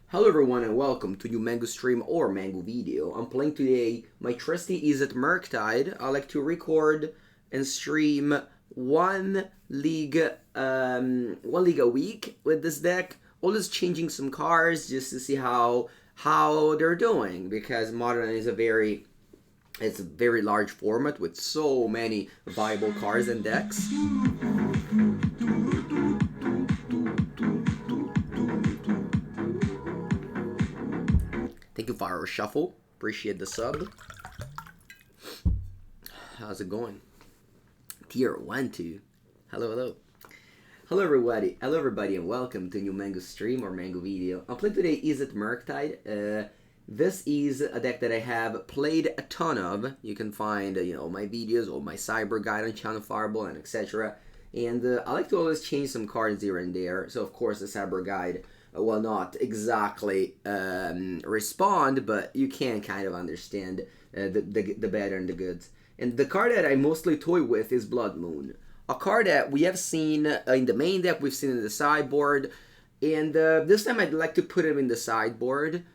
Hello everyone and welcome to new Mango stream or Mango video. I'm playing today my trusty Izzet Murktide. I like to record and stream one league a week with this deck. Always changing some cards just to see how they're doing, because Modern is a very large format with so many viable cards and decks. Thank you for our shuffle. Appreciate the sub. How's it going? Tier 1, 2. Hello. Hello everybody and welcome to a new Mango stream or Mango video. I'm playing today Izzet Murktide. This is a deck that I have played a ton of. You can find my videos or my Cyber guide on Channel Fireball and etc. And I like to always change some cards here and there. So of course the Cyber guide will not exactly respond, but you can kind of understand the bad and the goods. And the card that I mostly toy with is Blood Moon. A card that we have seen in the main deck, we've seen in the sideboard, and this time I'd like to put him in the sideboard.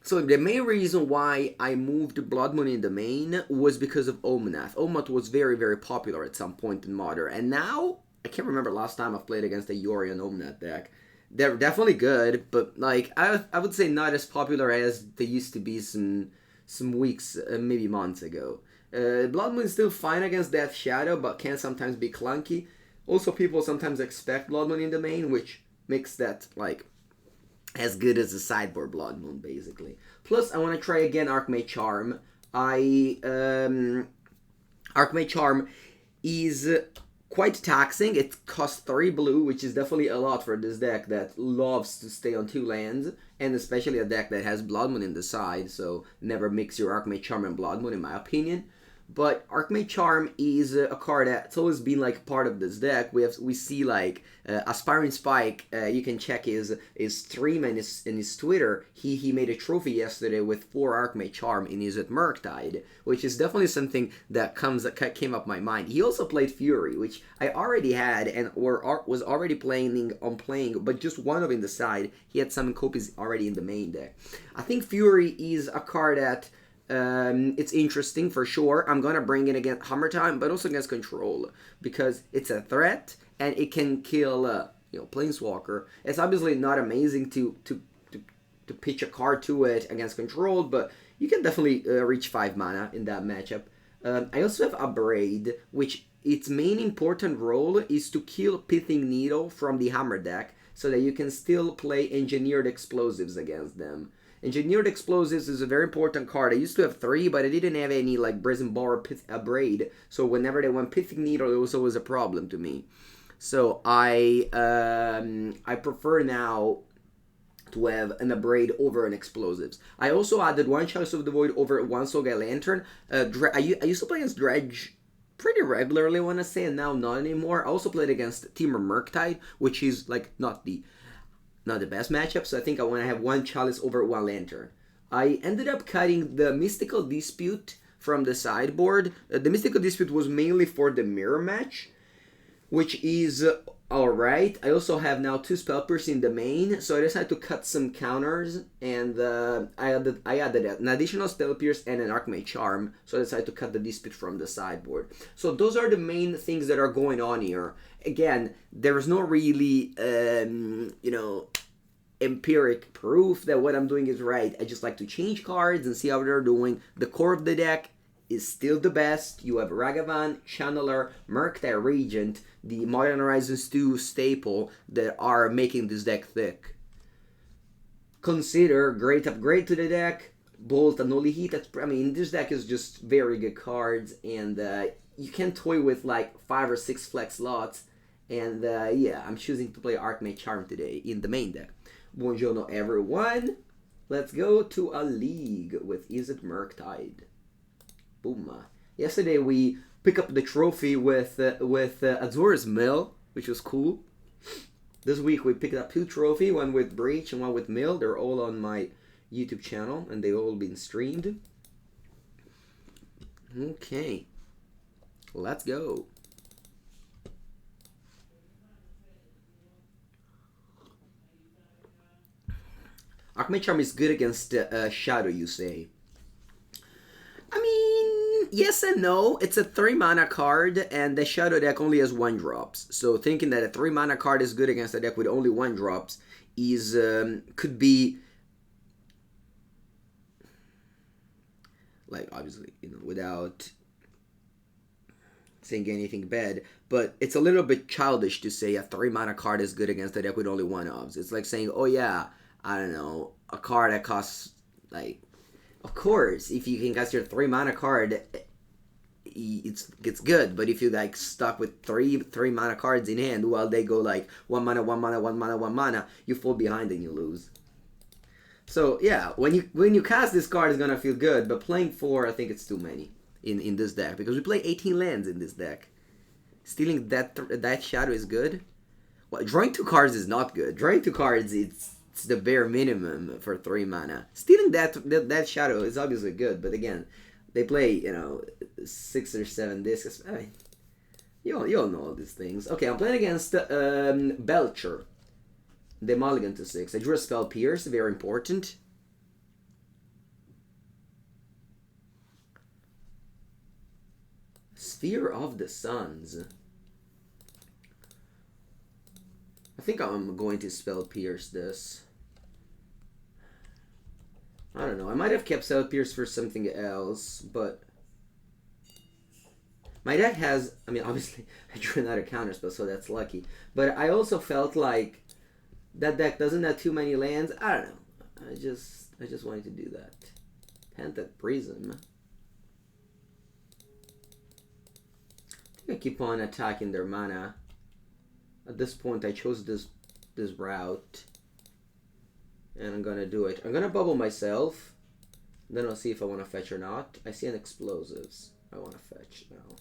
So the main reason why I moved Blood Moon in the main was because of Omnath. Omnath was very popular at some point in Modern, and now, I can't remember last time I've played against a Yori and Omnath deck. They're definitely good, but like I would say not as popular as they used to be some weeks, maybe months ago. Blood Moon is still fine against Death Shadow, but can sometimes be clunky. Also, people sometimes expect Blood Moon in the main, which makes that like as good as the sideboard Blood Moon, basically. Plus, I want to try again Archmage Charm. Archmage Charm is quite taxing. It costs 3 blue, which is definitely a lot for this deck that loves to stay on 2 lands, and especially a deck that has Blood Moon in the side, so never mix your Archmage Charm and Blood Moon in my opinion. But Archmage Charm is a card that's always been like part of this deck. We see like Aspiring Spike. You can check his stream and his Twitter. He made a trophy yesterday with 4 Archmage Charm in Izzet Murktide, which is definitely something that came up my mind. He also played Fury, which I already had and was already planning on playing, but just one of in the side. He had some copies already in the main deck. I think Fury is a card that it's interesting for sure. I'm gonna bring it against Hammer Time, but also against Control, because it's a threat and it can kill Planeswalker. It's obviously not amazing to pitch a card to it against Control, but you can definitely reach 5 mana in that matchup. I also have Abrade, which its main important role is to kill Pithing Needle from the Hammer deck, so that you can still play Engineered Explosives against them. Engineered Explosives is a very important card. I used to have 3, but I didn't have any like Brazen Ball or Abrade. So whenever they went Pithing Needle, it was always a problem to me. So I prefer now to have an Abrade over an Explosives. I also added 1 Chalice of the Void over 1 Soulguide Lantern. I used to play against Dredge pretty regularly, I want to say, and now not anymore. I also played against Team Murktide, which is like not the best matchup, so I think I want to have 1 Chalice over 1 Lantern. I ended up cutting the Mystical Dispute from the sideboard. The Mystical Dispute was mainly for the mirror match, which is alright. I also have now 2 Spell Pierce in the main, so I decided to cut some counters, and I added an additional Spell Pierce and an Archmage Charm, so I decided to cut the Dispute from the sideboard. So those are the main things that are going on here. Again, there is no really, empiric proof that what I'm doing is right. I just like to change cards and see how they're doing. The core of the deck is still the best. You have Ragavan, Channeler, Murktide Regent, the Modern Horizons 2 staple that are making this deck thick. Consider great upgrade to the deck. Bolt, Unholy Heat. This deck is just very good cards, and you can toy with like 5 or 6 flex slots. And yeah, I'm choosing to play Archmage Charm today in the main deck. Buongiorno everyone. Let's go to a league with Izzet Murktide. Boom. Yesterday we picked up the trophy with Azura's Mill, which was cool. This week we picked up 2 trophies, one with Breach and one with Mill. They're all on my YouTube channel and they've all been streamed. Okay. Let's go. Archmage Charm is good against Shadow, you say? I mean, yes and no. It's a 3 mana card, and the Shadow deck only has 1 drops. So thinking that a 3 mana card is good against a deck with only 1 drops is could be, like, obviously, you know, without saying anything bad, but it's a little bit childish to say a 3 mana card is good against a deck with only 1 obs. It's like saying, oh yeah, I don't know, a card that costs, like, of course, if you can cast your 3 mana card, it's good, but if you like stuck with three mana cards in hand while they go like 1 mana, 1 mana, 1 mana, 1 mana, you fall behind and you lose. So yeah, when you cast this card, it's gonna feel good, but playing 4, I think it's too many in this deck, because we play 18 lands in this deck. Stealing that Shadow is good. Well, drawing 2 cards is not good. Drawing 2 cards, it's the bare minimum for 3 mana. Stealing that Shadow is obviously good, but again, they play, you know, 6 or 7 discs. I mean, you all know all these things. Okay, I'm playing against Belcher, the mulligan to 6. I drew a spell Pierce, very important. Sphere of the Suns. I think I'm going to spell Pierce this. I don't know. I might have kept spell Pierce for something else, but my deck has, I mean, obviously I drew another Counterspell, so that's lucky. But I also felt like that deck doesn't have too many lands. I don't know. I just wanted to do that. Tented Prism. I think I keep on attacking their mana. At this point, I chose this route, and I'm gonna do it. I'm gonna bubble myself, then I'll see if I want to fetch or not. I see an explosives. I want to fetch now.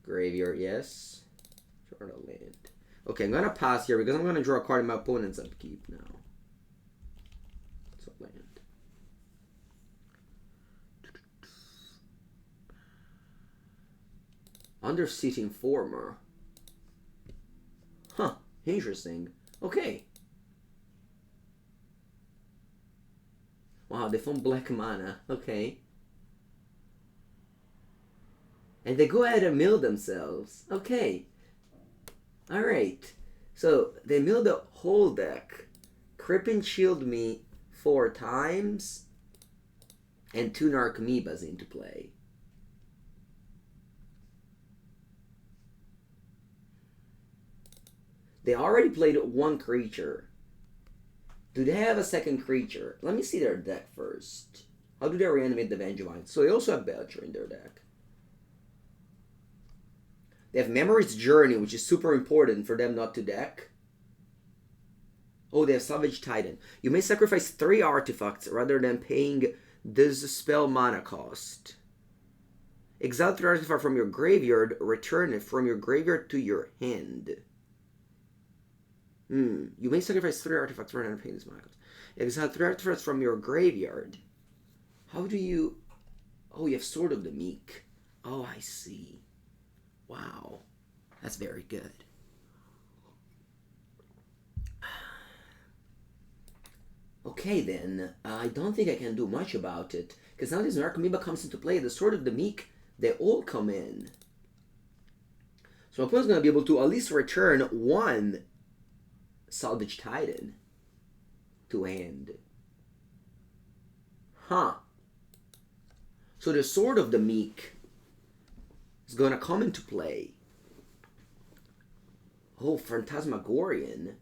Graveyard, yes. Draw a land. Okay, I'm gonna pass here because I'm gonna draw a card in my opponent's upkeep now. It's a land. Underseat Informer. Huh, interesting. Okay. Wow, they found black mana. Okay. And they go ahead and mill themselves. Okay. Alright. So, they milled the whole deck. Crippin' Shield me 4 times. And 2 Narcomoebas into play. They already played 1 creature. Do they have a second creature? Let me see their deck first. How do they reanimate the Vengevine? So they also have Belcher in their deck. They have Memory's Journey, which is super important for them not to deck. Oh, they have Savage Titan. You may sacrifice 3 artifacts rather than paying this spell mana cost. Exile 3 artifacts from your graveyard. Return it from your graveyard to your hand. You may sacrifice 3 artifacts rather than paying this mana cost. Exile 3 artifacts from your graveyard. How do you... Oh, you have Sword of the Meek. Oh, I see. Wow. That's very good. Okay, then. I don't think I can do much about it. Because now this Narcomoeba comes into play. The Sword of the Meek, they all come in. So my opponent's going to be able to at least return 1 Salvage Titan to hand. Huh. So the Sword of the Meek is going to come into play. Oh, Phantasmagorian.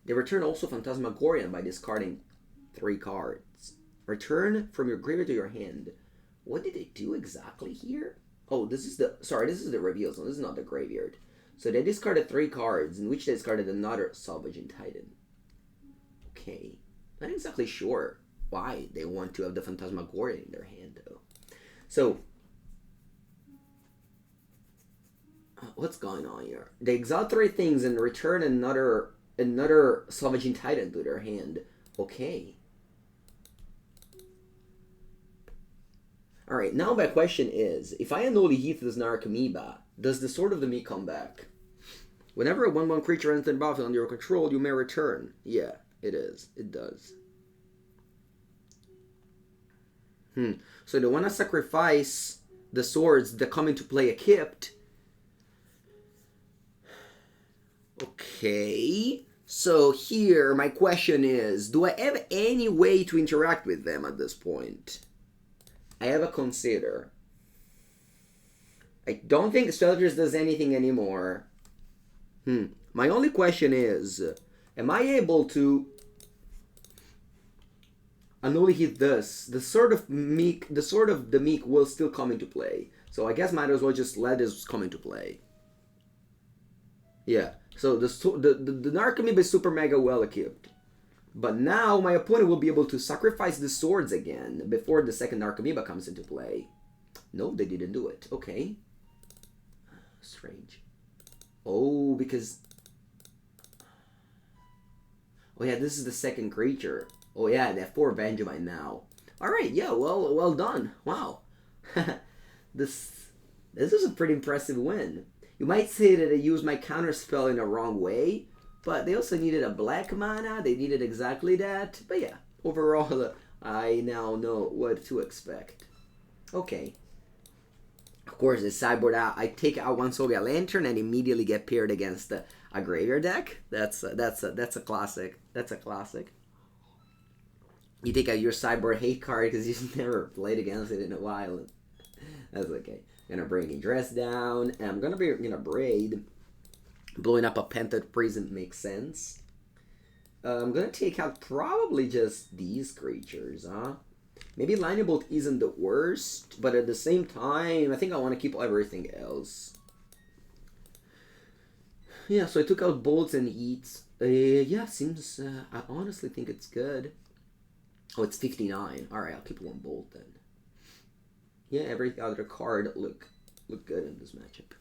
They return also Phantasmagorian by discarding 3 cards. Return from your graveyard to your hand. What did they do exactly here? Oh, this is the... Sorry, this is the reveal zone. This is not the graveyard. So they discarded 3 cards, in which they discarded another Salvaging Titan. Okay. Not exactly sure why they want to have the Phantasmagoria in their hand, though. So, what's going on here? They exile 3 things and return another Salvaging Titan to their hand. Okay. Alright, now my question is, if I Unholy Heat this Narcomoeba, does the Sword of the Meek come back? Whenever a 1/1 creature enters the battlefield under your control, you may return. Yeah, it is. It does. So they want to sacrifice the swords that come into play equipped. Okay. So here, my question is, do I have any way to interact with them at this point? I have a consider. I don't think Sculptor does anything anymore. My only question is, am I able to Unholy Heat this? The Sword of the Meek will still come into play. So I guess might as well just let this come into play. Yeah. So the Narcomoeba is super mega well equipped. But now my opponent will be able to sacrifice the swords again before the second Narcomoeba comes into play. No, they didn't do it. Okay. Strange. Oh, because... Oh yeah, this is the second creature. Oh yeah, they have 4 Vengevine now. Alright, yeah, well done. Wow. This is a pretty impressive win. You might say that I used my Counterspell in the wrong way, but they also needed a black mana. They needed exactly that. But yeah, overall, I now know what to expect. Okay. Of course, the sideboard out. I take out one Soga Lantern and immediately get paired against a graveyard deck. That's a classic. That's a classic. You take out your sideboard hate card because you've never played against it in a while. That's okay. I'm gonna bring Dress down, and I'm gonna bring Abrade. Blowing up a Pented Prism makes sense. I'm gonna take out probably just these creatures, huh? Maybe Lightning Bolt isn't the worst, but at the same time, I think I want to keep everything else. Yeah, so I took out Bolts and Heats. Yeah, seems... I honestly think it's good. Oh, it's 59. Alright, I'll keep one Bolt then. Yeah, every other card look good in this matchup.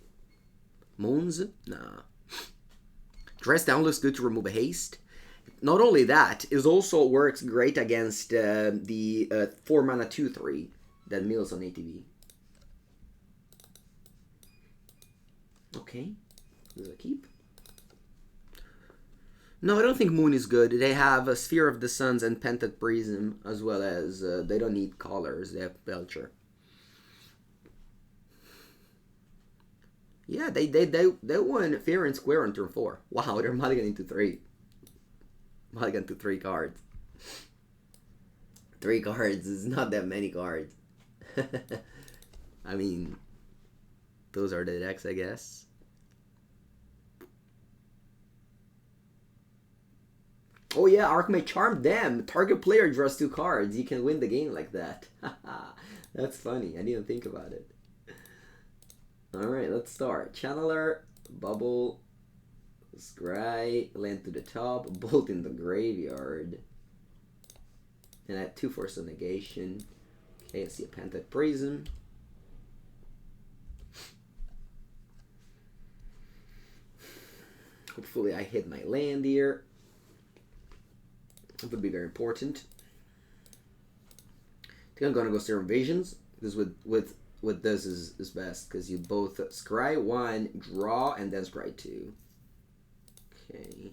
Moons? Nah. Dress down looks good to remove a haste. Not only that, it also works great against the 4 mana 2/3 that mills on ATV. Okay, this is a keep. No, I don't think Moon is good. They have a Sphere of the Suns and Pented Prism, as well as they don't need colors. They have Belcher. Yeah, they won fair and square on turn 4. Wow, they're mulliganing to 3. Mulligan to 3 cards. 3 cards is not that many cards. I mean, those are the decks, I guess. Oh yeah, Archmage charmed them. Target player draws 2 cards. You can win the game like that. That's funny. I didn't think about it. Alright, let's start. Channeler, Bauble, Scry, land to the top, Bolt in the graveyard. And I have 2 Force of Negation. Okay, I see a Pented Prism. Hopefully I hit my land here. That would be very important. I think I'm gonna go Serum Visions, because with this is best, because you both scry 1, draw, and then scry 2. Okay.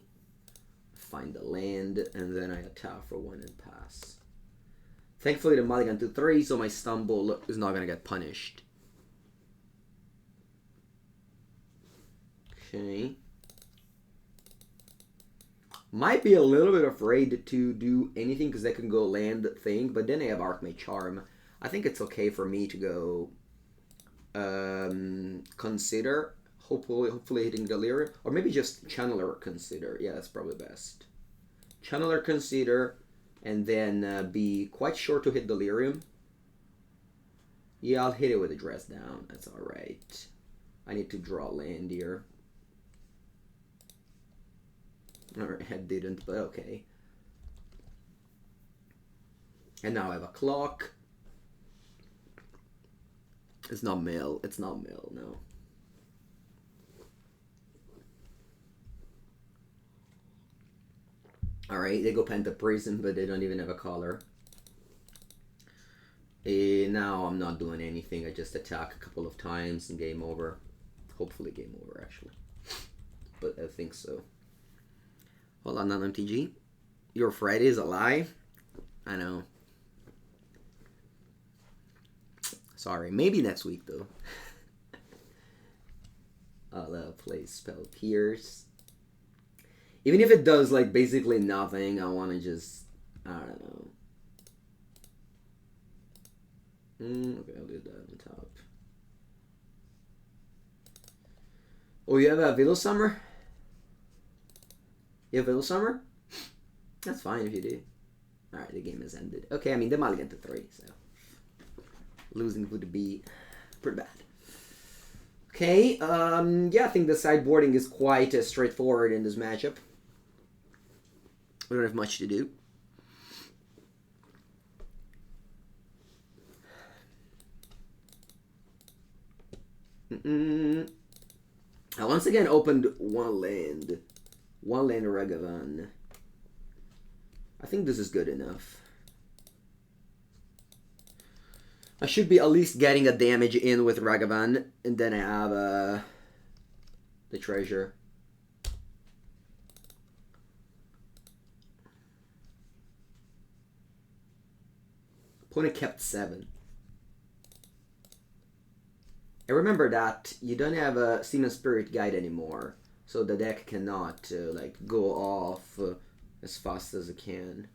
Find the land, and then I attack for 1 and pass. Thankfully the mulligan to 3, so my stumble is not gonna get punished. Okay. Might be a little bit afraid to do anything because they can go land thing, but then they have Archmage Charm. I think it's okay for me to go Consider, hopefully hitting Delirium, or maybe just Channeler Consider. Yeah, that's probably best. Channeler Consider, and then be quite sure to hit Delirium. Yeah, I'll hit it with a Dress Down. That's alright. I need to draw land here. Alright, I didn't, but okay. And now I have a clock. It's not mill. It's not mill, no. Alright, they go Penta Prism, but they don't even have a color. Now I'm not doing anything. I just attack a couple of times and game over. Hopefully game over, actually. but I think so. Hold on, MTG. Your Friday is a lie? I know. Sorry, maybe next week though. I'll play Spell Pierce. Even if it does like basically nothing, I want to just, I don't know. Okay, I'll do that on top. Oh, you have a Velo Summer? You have Velo Summer? That's fine if you do. Alright, the game has ended. Okay, I mean, they mulligan to 3, so losing would be pretty bad. Okay, yeah, I think the sideboarding is quite straightforward in this matchup. We don't have much to do. I once again opened one land Ragavan. I think this is good enough. I should be at least getting a damage in with Ragavan, and then I have the treasure. Opponent kept 7. And remember that you don't have a Seaman Spirit Guide anymore, so the deck cannot like go off as fast as it can.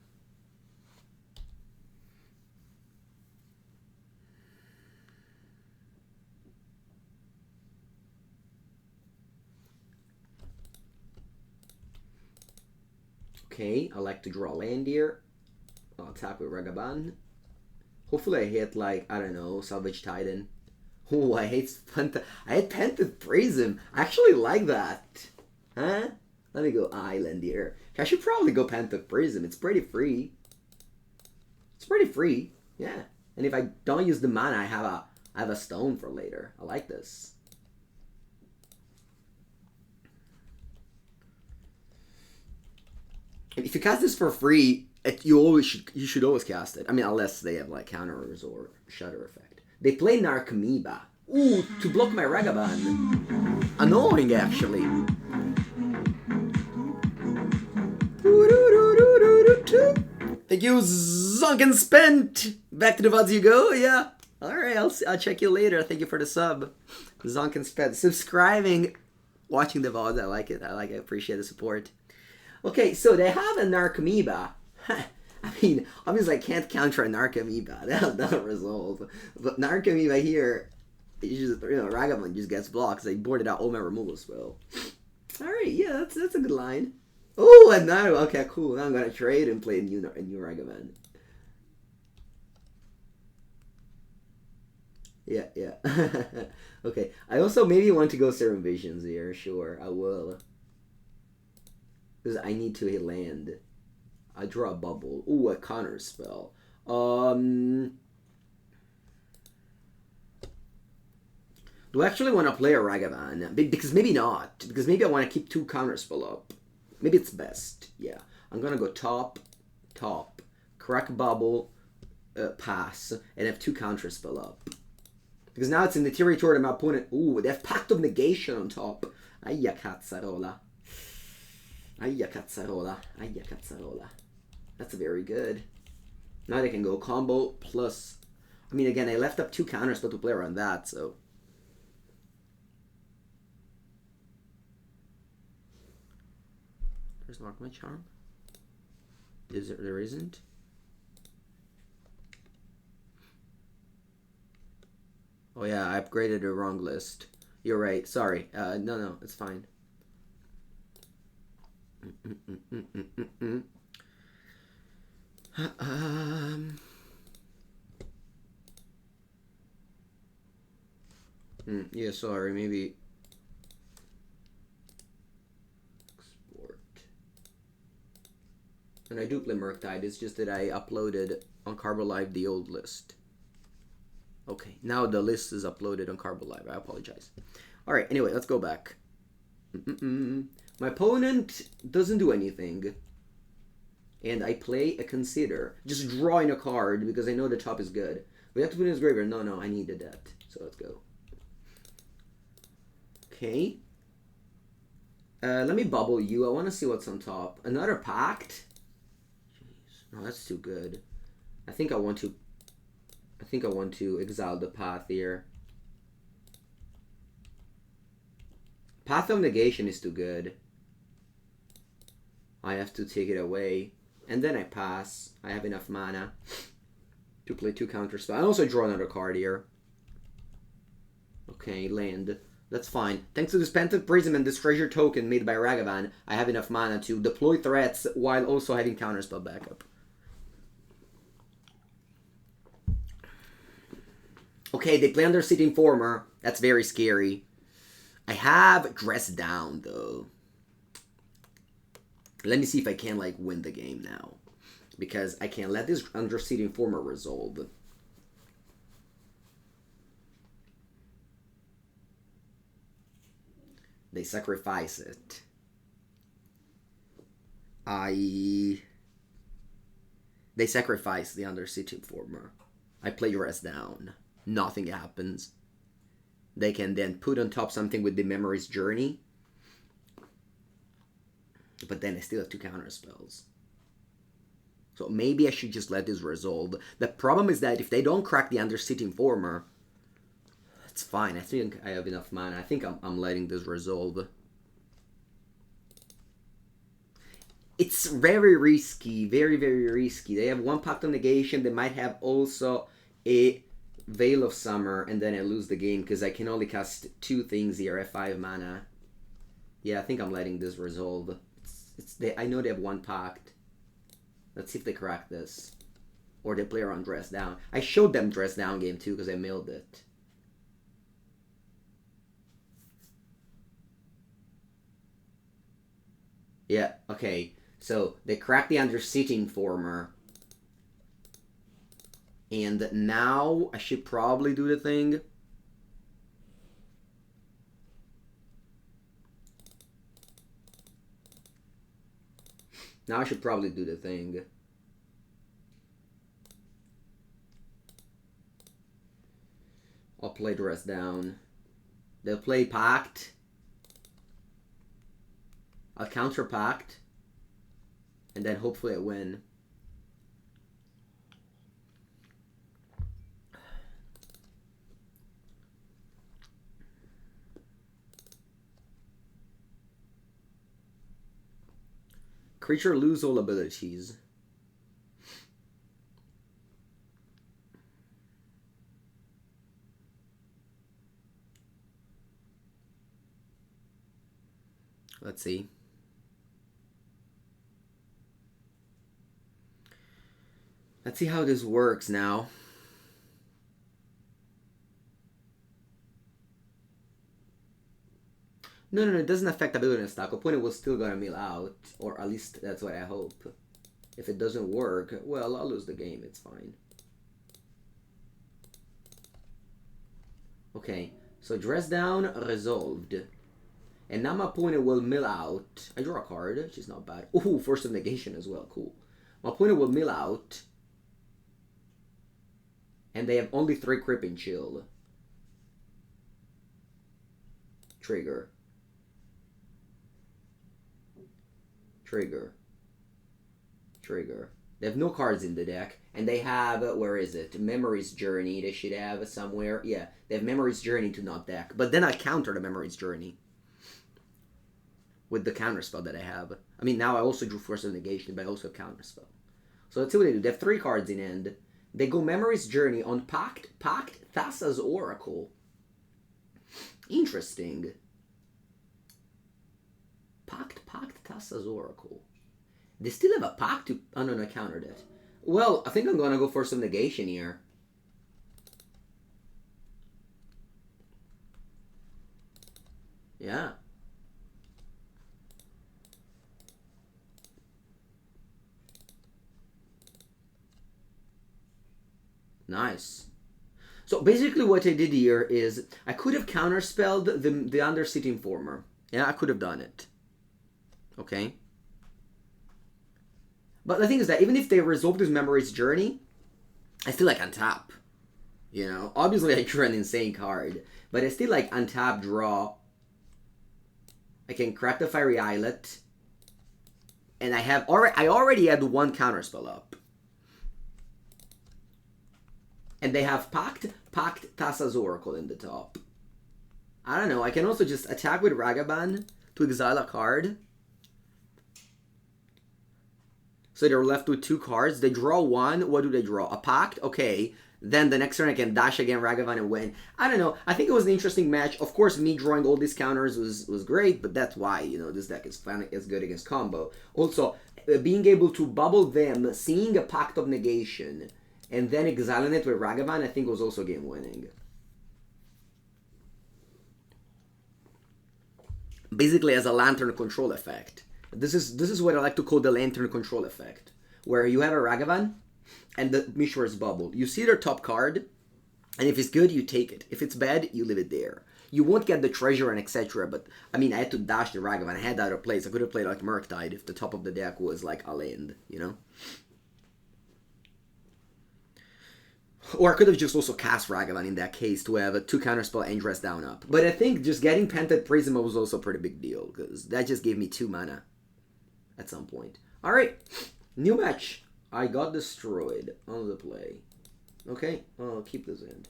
Okay, I like to draw land here. I'll attack with Ragavan. Hopefully I hit like, I don't know, Salvage Titan. Oh, I hate Painted Prism. I actually like that. Huh? Let me go Island here. I should probably go Painted Prism. It's pretty free. It's pretty free. Yeah. And if I don't use the mana, I have a stone for later. I like this. If you cast this for free, you should always cast it. I mean, unless they have like counters or Shudder effect. They play Narcomoeba. Ooh, to block my Ragavan. Annoying, actually. Thank you, Zonken Spent. Back to the VODs you go. Yeah. All right, I'll check you later. Thank you for the sub, Zonken Spent. Subscribing, watching the VODs. I like it. I appreciate the support. Okay, so they have a Narcomoeba. I mean, obviously I can't counter a Narcomoeba. That'll resolve. But Narcomoeba here, Ragavan just gets blocked. They boarded out all my removal spell. Alright, yeah, that's a good line. Oh, and now, okay, cool. Now I'm going to trade and play a new Ragavan. Yeah. Okay, I also maybe want to go Serum Visions here. Sure, I will. Because I need to hit land. I draw a Bauble. Ooh, a Counterspell. Do I actually want to play a Ragavan? Because maybe not. Because maybe I want to keep 2 Counterspell up. Maybe it's best. Yeah. I'm going to go top, crack Bauble, pass, and have 2 Counterspell up. Because now it's in the territory of my opponent. Ooh, they have Pact of Negation on top. Aia cazzarola. Aia cazzarola. Aia cazzarola. That's very good. Now they can go combo plus... I mean, again, I left up 2 Counterspell to play around that, so... There's Mark My Charm. There isn't? Oh yeah, I upgraded the wrong list. You're right. Sorry. No, it's fine. Yeah, sorry. Maybe export. And I do play Murktide. It's just that I uploaded on Carbolive the old list. Okay, now the list is uploaded on Carbolive. I apologize. All right. Anyway, let's go back. My opponent doesn't do anything. And I play a Consider. Just drawing a card because I know the top is good. We have to put in his graveyard. No, I needed that. So let's go. Okay. Let me bubble you. I want to see what's on top. Another Pact? Jeez. No, that's too good. I think I want to exile the Path here. Path of Negation is too good. I have to take it away. And then I pass. I have enough mana to play 2 Counterspell. I also draw another card here. Okay, land. That's fine. Thanks to this Pentant Prism and this treasure token made by Ragavan, I have enough mana to deploy threats while also having Counterspell backup. Okay, they play Under Sitting Former. That's very scary. I have Dress Down, though. Let me see if I can, like, win the game now. Because I can't let this Under Sitting Former resolve. They sacrifice it. They sacrifice the Under Sitting Former. I play Dress Down. Nothing happens. They can then put on top something with the Memory's Journey. But then I still have 2 counterspells. So maybe I should just let this resolve. The problem is that if they don't crack the Under Sitting Former, it's fine. I think I have enough mana. I think I'm letting this resolve. It's very risky. Very, very risky. They have 1 Pact of Negation. They might have also a Veil of Summer. And then I lose the game because I can only cast 2 things here at 5 mana. Yeah, I think I'm letting this resolve. I know they have 1 Pact. Let's see if they crack this. Or they play around Dress Down. I showed them Dress Down game too because I milled it. Yeah, okay. So they crack the Under Sitting Former. And now I should probably do the thing. Now I should probably do the thing. I'll play Dress Down. They'll play Pact. I'll counter Pact. And then hopefully I win. Creature lose all abilities. Let's see. Let's see how this works now. No, it doesn't affect ability and stack. Opponent was still gonna mill out, or at least that's what I hope. If it doesn't work, well, I'll lose the game. It's fine. Okay, so Dress Down resolved. And now my opponent will mill out. I draw a card, which is not bad. Ooh, Force of Negation as well. Cool. My opponent will mill out. And they have only 3 Crippin' Chill. Trigger. Trigger. Trigger. They have no cards in the deck. And they have, where is it? Memory's Journey. They should have somewhere. Yeah, they have Memory's Journey to not deck. But then I counter the Memory's Journey. With the counterspell that I have. I mean, now I also drew Force of Negation, but I also have counterspell. So let's see what they do. They have 3 cards in hand. They go Memory's Journey on Pact, Thassa's Oracle. Interesting. Pact, Thassa's Oracle. They still have a Pact to... Oh, no, I countered it. Well, I think I'm going to go for some Negation here. Yeah. Nice. So basically what I did here is I could have counterspelled the Under Sitting Former. Yeah, I could have done it. Okay. But the thing is that even if they resolve this Memory's Journey, I still like untap. You know, obviously I drew an insane card, but I still like untap, draw. I can crack the Fiery Islet. And I already had one Counterspell up. And they have Pact Tassa's Oracle in the top. I don't know, I can also just attack with Ragavan to exile a card. So they're left with 2 cards. They draw 1. What do they draw? A Pact? Okay. Then the next turn I can dash again Ragavan and win. I don't know. I think it was an interesting match. Of course, me drawing all these counters was great, but that's why, you know, this deck is as good against combo. Also, being able to bubble them, seeing a Pact of Negation, and then exiling it with Ragavan, I think was also game winning. Basically as a Lantern control effect. This is what I like to call the Lantern control effect, where you have a Ragavan and the Mishra is bubbled. You see their top card, and if it's good, you take it. If it's bad, you leave it there. You won't get the treasure and etc. But I mean, I had to dash the Ragavan. I had other plays. I could have played like Murktide if the top of the deck was like a land, you know. Or I could have just also cast Ragavan in that case to have a 2 counterspell and dress down up. But I think just getting Pented Prism was also a pretty big deal, because that just gave me 2 mana at some point. Alright, new match. I got destroyed on the play. Okay, I'll keep this in.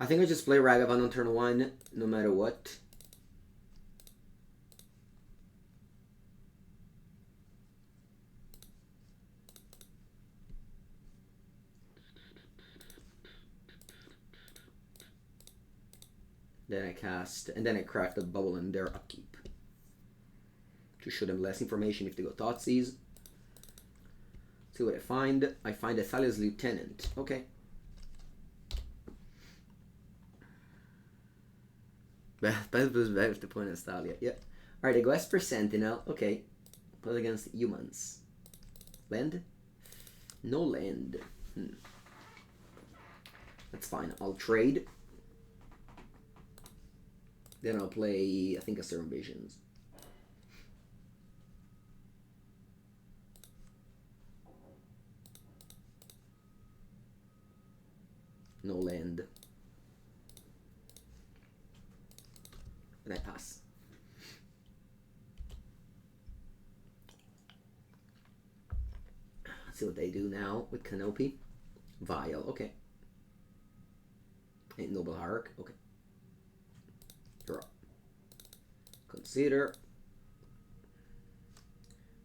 I think I just play Ragavan on turn 1, no matter what. Then I cast, and then I craft the Bauble in their upkeep. To show them less information if they go Thoughtseize. See what I find. I find Athalia's Lieutenant. Okay. That was better to point at Thalia. Yeah. Alright, I go Esper Sentinel. Okay. Play against humans. Land? No land. That's fine. I'll trade. Then I'll play, I think, a Serum Visions. No land. And I pass. Let's see what they do now with Canopy. Vial, okay. And Noble Hierarch, okay. Draw. Consider.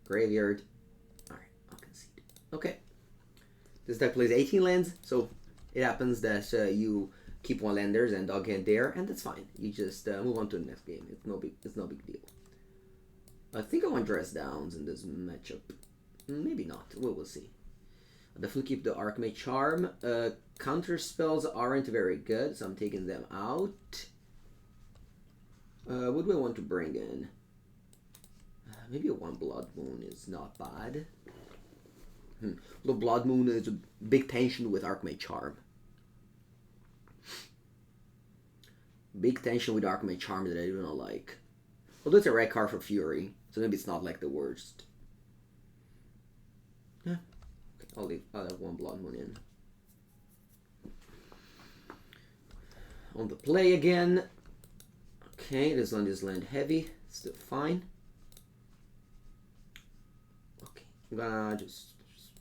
Graveyard. Alright, I'll concede. Okay. This deck plays 18 lands, so it happens that you keep 1 landers and dog hand there, and that's fine. You just move on to the next game. It's no big deal. I think I want dress downs in this matchup. Maybe not. We'll see. I'll definitely keep the Archmage Charm. Counter spells aren't very good, so I'm taking them out. What do I want to bring in? Maybe a 1 Blood Moon is not bad. The Blood Moon is a big tension with Archmage Charm. Big tension with Archmage Charm that I do not like. Although it's a red card for Fury, so maybe it's not like the worst. Yeah. Okay, I'll have 1 Blood Moon in. On the play again. Okay, this land is land heavy. Still fine. Okay, I'm gonna just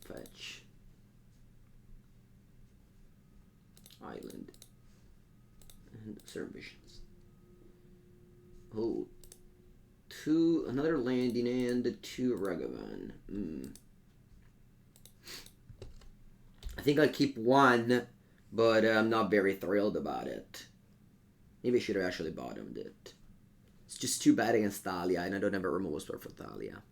fetch. Island. And Serum Visions. Oh. Another landing and 2 Ragavan. I think I'll keep 1, but I'm not very thrilled about it. Maybe I should have actually bottomed it. It's just too bad against Thalia, and I don't have a removal spell for Thalia.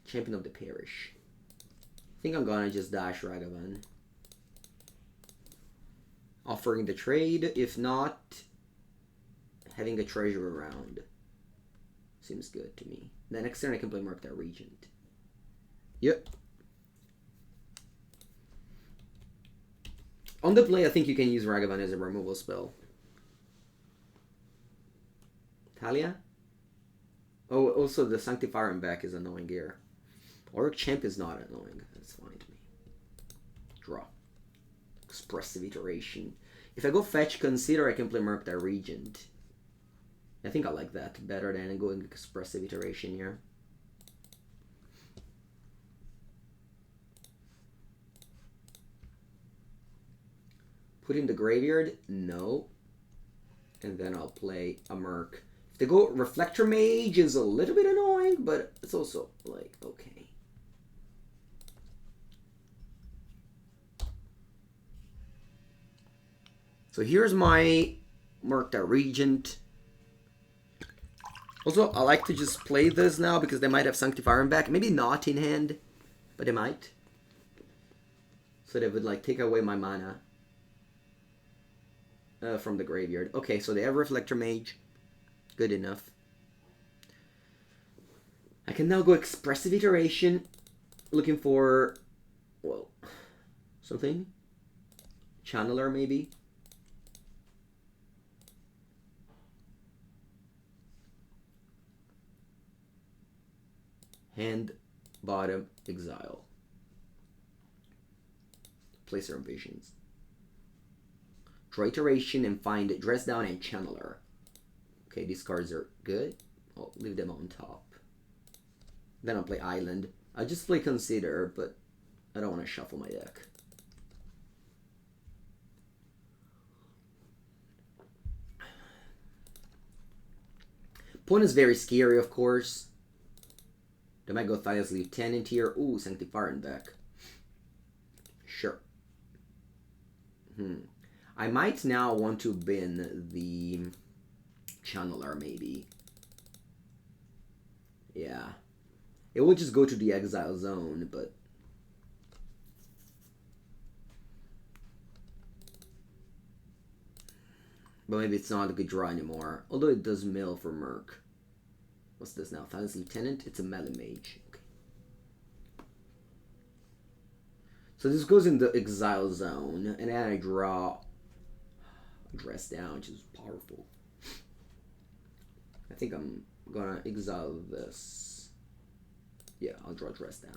Champion of the Parish. I think I'm gonna just dash Ragavan. Offering the trade, if not, having a treasure around. Seems good to me. The next turn I can play Murktide Regent. Yep. On the play, I think you can use Ragavan as a removal spell. Talia? Oh, also the Sanctifier in back is annoying here. Orc Champ is not annoying. That's fine to me. Draw. Expressive Iteration. If I go fetch Consider, I can play Murktide Regent. I think I like that better than going Expressive Iteration here. Put in the graveyard? No. And then I'll play a Merc. If they go Reflector Mage is a little bit annoying, but it's also like, okay. So here's my Murktide Regent. Also, I like to just play this now because they might have Sanctifier in back. Maybe not in hand, but they might. So they would like take away my mana. From the graveyard. Okay, so they have Reflector Mage. Good enough. I can now go Expressive Iteration. Looking for, well, something. Channeler, maybe. Hand, bottom, exile. Play Serum Visions. Draw Iteration and find Dress Down and Channeler. Okay, these cards are good. I'll leave them on top. Then I'll play Island. I just play Consider, but I don't want to shuffle my deck. Opponent's very scary, of course. They might go Thias Lieutenant here. Ooh, Sanctifier in back. Sure. I might now want to bin the Channeler, maybe. Yeah. It would just go to the exile zone, but... But maybe it's not a good draw anymore. Although it does mill for Merc. What's this now? Thias Lieutenant? It's a melee mage. Okay. So this goes in the exile zone, and then I draw Dress Down, which is powerful. I think I'm gonna exile this. Yeah, I'll draw Dress Down.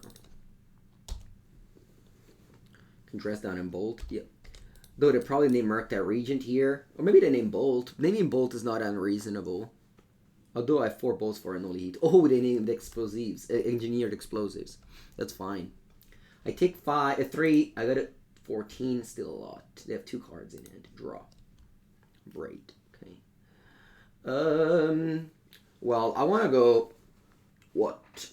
Can Dress Down and Bolt. Yep. Though they probably name Murktide Regent here. Or maybe they name Bolt. Naming Bolt is not unreasonable. Although I have 4 bolts for Unholy Heat. Oh, they named explosives. Engineered explosives. That's fine. I take 3. I got it 14. Still a lot. They have 2 cards in hand. Draw. Great. Okay. Well, I want to go... What?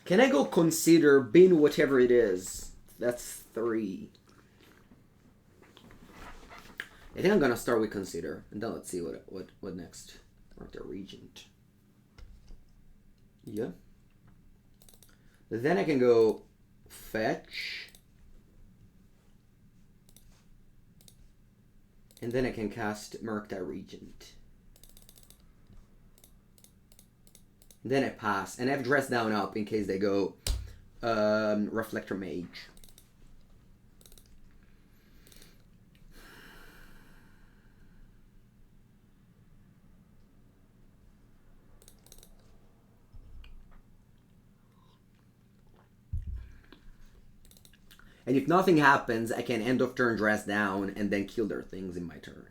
Can I go Consider, bin whatever it is? That's 3. I think I'm gonna start with Consider, and then let's see what next. Murktide Regent. Yeah. Then I can go fetch, and then I can cast Murktide Regent. Then I pass, and I have Dress Down up in case they go Reflector Mage. And if nothing happens, I can end of turn Dress Down and then kill their things in my turn.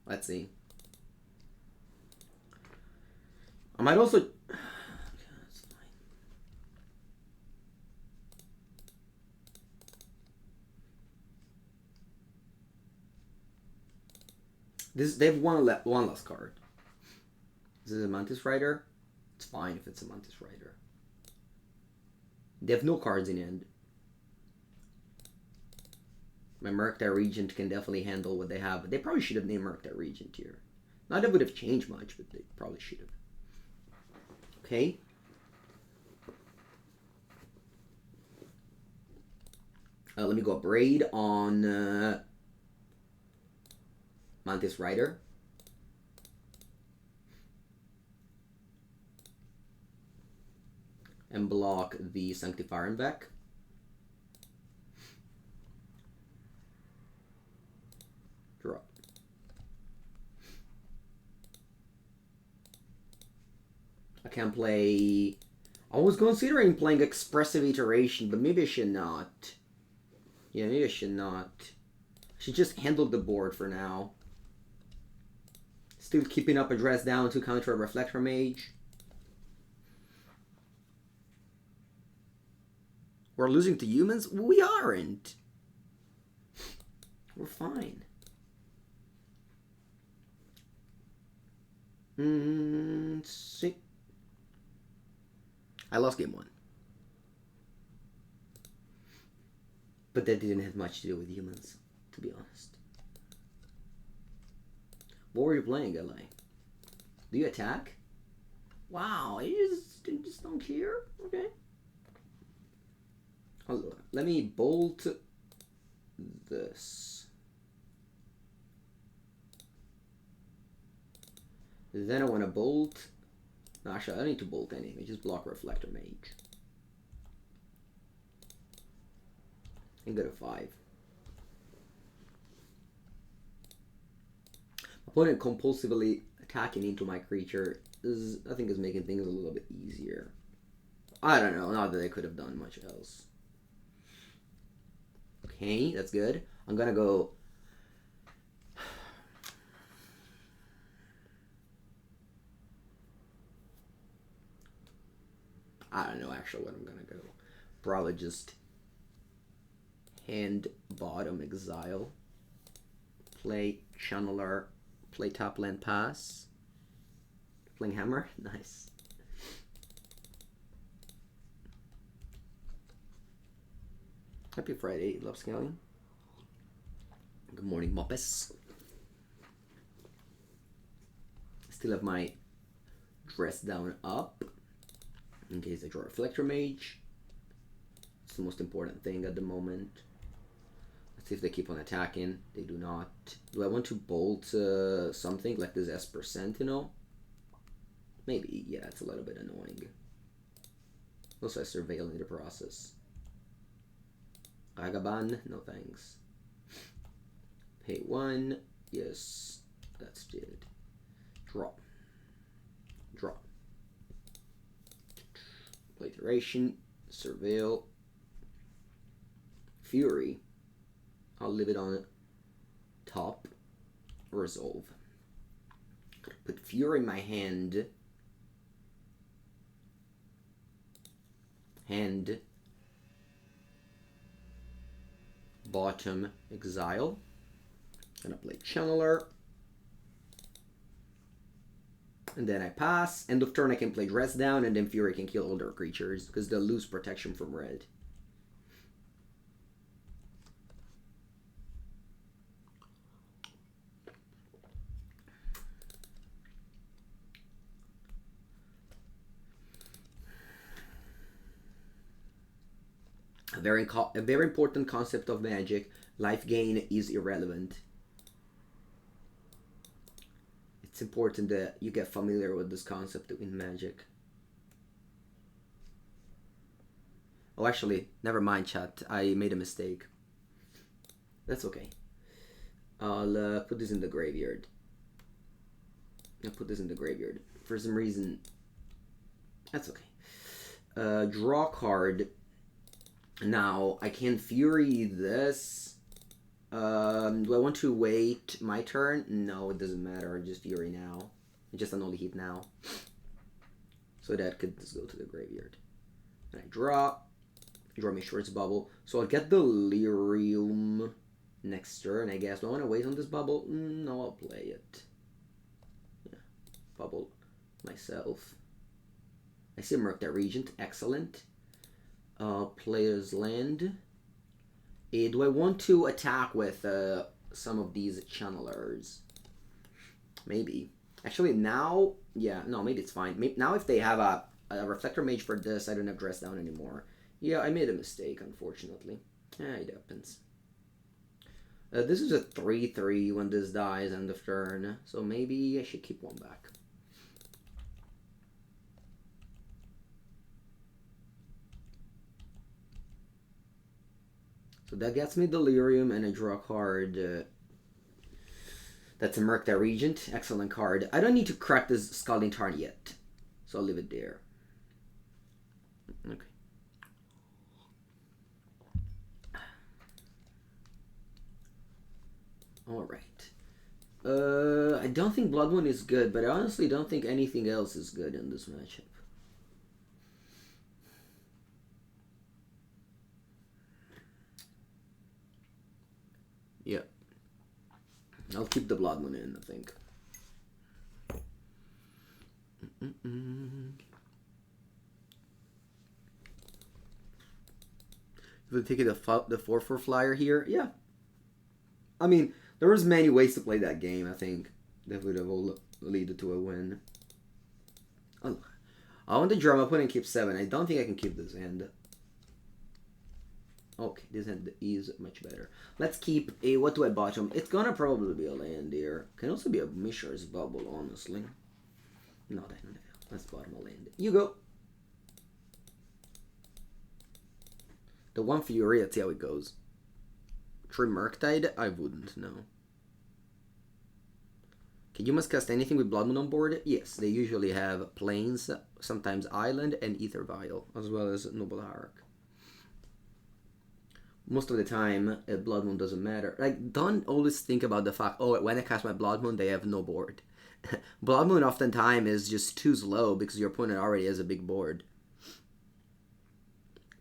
Let's see. I might also... Okay, that's fine. They have one last card. Is it a Mantis Rider? It's fine if it's a Mantis Rider. They have no cards in hand. My Murktide Regent can definitely handle what they have. But they probably should have named Murktide Regent here. Not that it would have changed much, but they probably should have. Okay. Let me go Abrade on Mantis Rider. and block the Sanctifier and Vec. Draw. I can play... I was considering playing Expressive Iteration, but maybe I should not. Yeah, maybe I should not. I should just handle the board for now. Still keeping up a dress down to counter a Reflector Mage. We're losing to humans? We aren't. We're fine. See. I lost game 1. But that didn't have much to do with humans, to be honest. What were you playing, LA? Do you attack? Wow, you just don't care? Okay. Let me bolt this. Then I want to bolt... No, actually, I don't need to bolt anything. Just block Reflector Mage. And go to 5. Opponent compulsively attacking into my creature is, I think, is making things a little bit easier. I don't know. Not that they could have done much else. Okay, that's good. I'm gonna go... I don't know actually what I'm gonna go. Probably just hand bottom exile. Play Channeler. Play top land pass. Playing hammer. Nice. Happy Friday, love scaling. Good morning, Moppes. Still have my dress down up in case I draw a Reflector Mage. It's the most important thing at the moment. Let's see if they keep on attacking. They do not. Do I want to bolt something like this Esper Sentinel? Maybe. Yeah, it's a little bit annoying. Also, I surveil in the process. Ragavan, no thanks. Pay 1. Yes, that's it. Draw. Draw. Play Iteration. Surveil. Fury. I'll leave it on top. Resolve. Put Fury in my hand. Hand. Bottom exile. Gonna play Channeler. And then I pass. End of turn I can play Dress Down, and then Fury can kill all their creatures because they'll lose protection from red. A very important concept of Magic: life gain is irrelevant. It's important that you get familiar with this concept in Magic. Oh, actually, never mind, chat. I made a mistake. That's okay. I'll put this in the graveyard. I'll put this in the graveyard. For some reason, that's okay. Draw card. Now, I can Fury this. Do I want to wait my turn? No, it doesn't matter. Just Fury now. Just Unholy Heat now. So that could just go to the graveyard. And I draw. Draw Mishra's Bauble. So I'll get the Lyrium next turn, I guess. Do I want to wait on this Bauble? No, I'll play it. Yeah. Bauble myself. I see Murktide Regent. Excellent. Player's land. Do I want to attack with some of these channelers? Maybe. Actually, now, yeah, no, maybe it's fine. Maybe, now if they have a Reflector Mage for this, I don't have Dress Down anymore. Yeah, I made a mistake, unfortunately. Yeah, it happens. This is a 3/3 when this dies end of turn, so maybe I should keep one back. So that gets me Delirium, and I draw a card. That's a Murktide Regent. Excellent card. I don't need to crack this Scalding Tarn yet, so I'll leave it there. Okay. Alright. I don't think Blood Moon is good, but I honestly don't think anything else is good in this matchup. Yeah. I'll keep the Blood Moon in, I think. If we take the 4/4 flyer here, yeah. I mean, there was many ways to play that game, I think, that would have all led to a win. Oh, I want to draw my opponent keep 7. I don't think I can keep this hand. Okay, this hand is much better. Let's keep a... What do I bottom? It's gonna probably be a land here. Can also be a Mishra's Bauble, honestly. No, let's bottom a land. You go. The 1 Fury, let's see how it goes. True Murktide? I wouldn't, no. Can you must cast anything with Blood Moon on board? Yes, they usually have Plains, sometimes Island, and Ether Vial, as well as Noble Hierarch. Most of the time, Blood Moon doesn't matter. Like, don't always think about the fact, oh, when I cast my Blood Moon, they have no board. Blood Moon oftentimes is just too slow because your opponent already has a big board.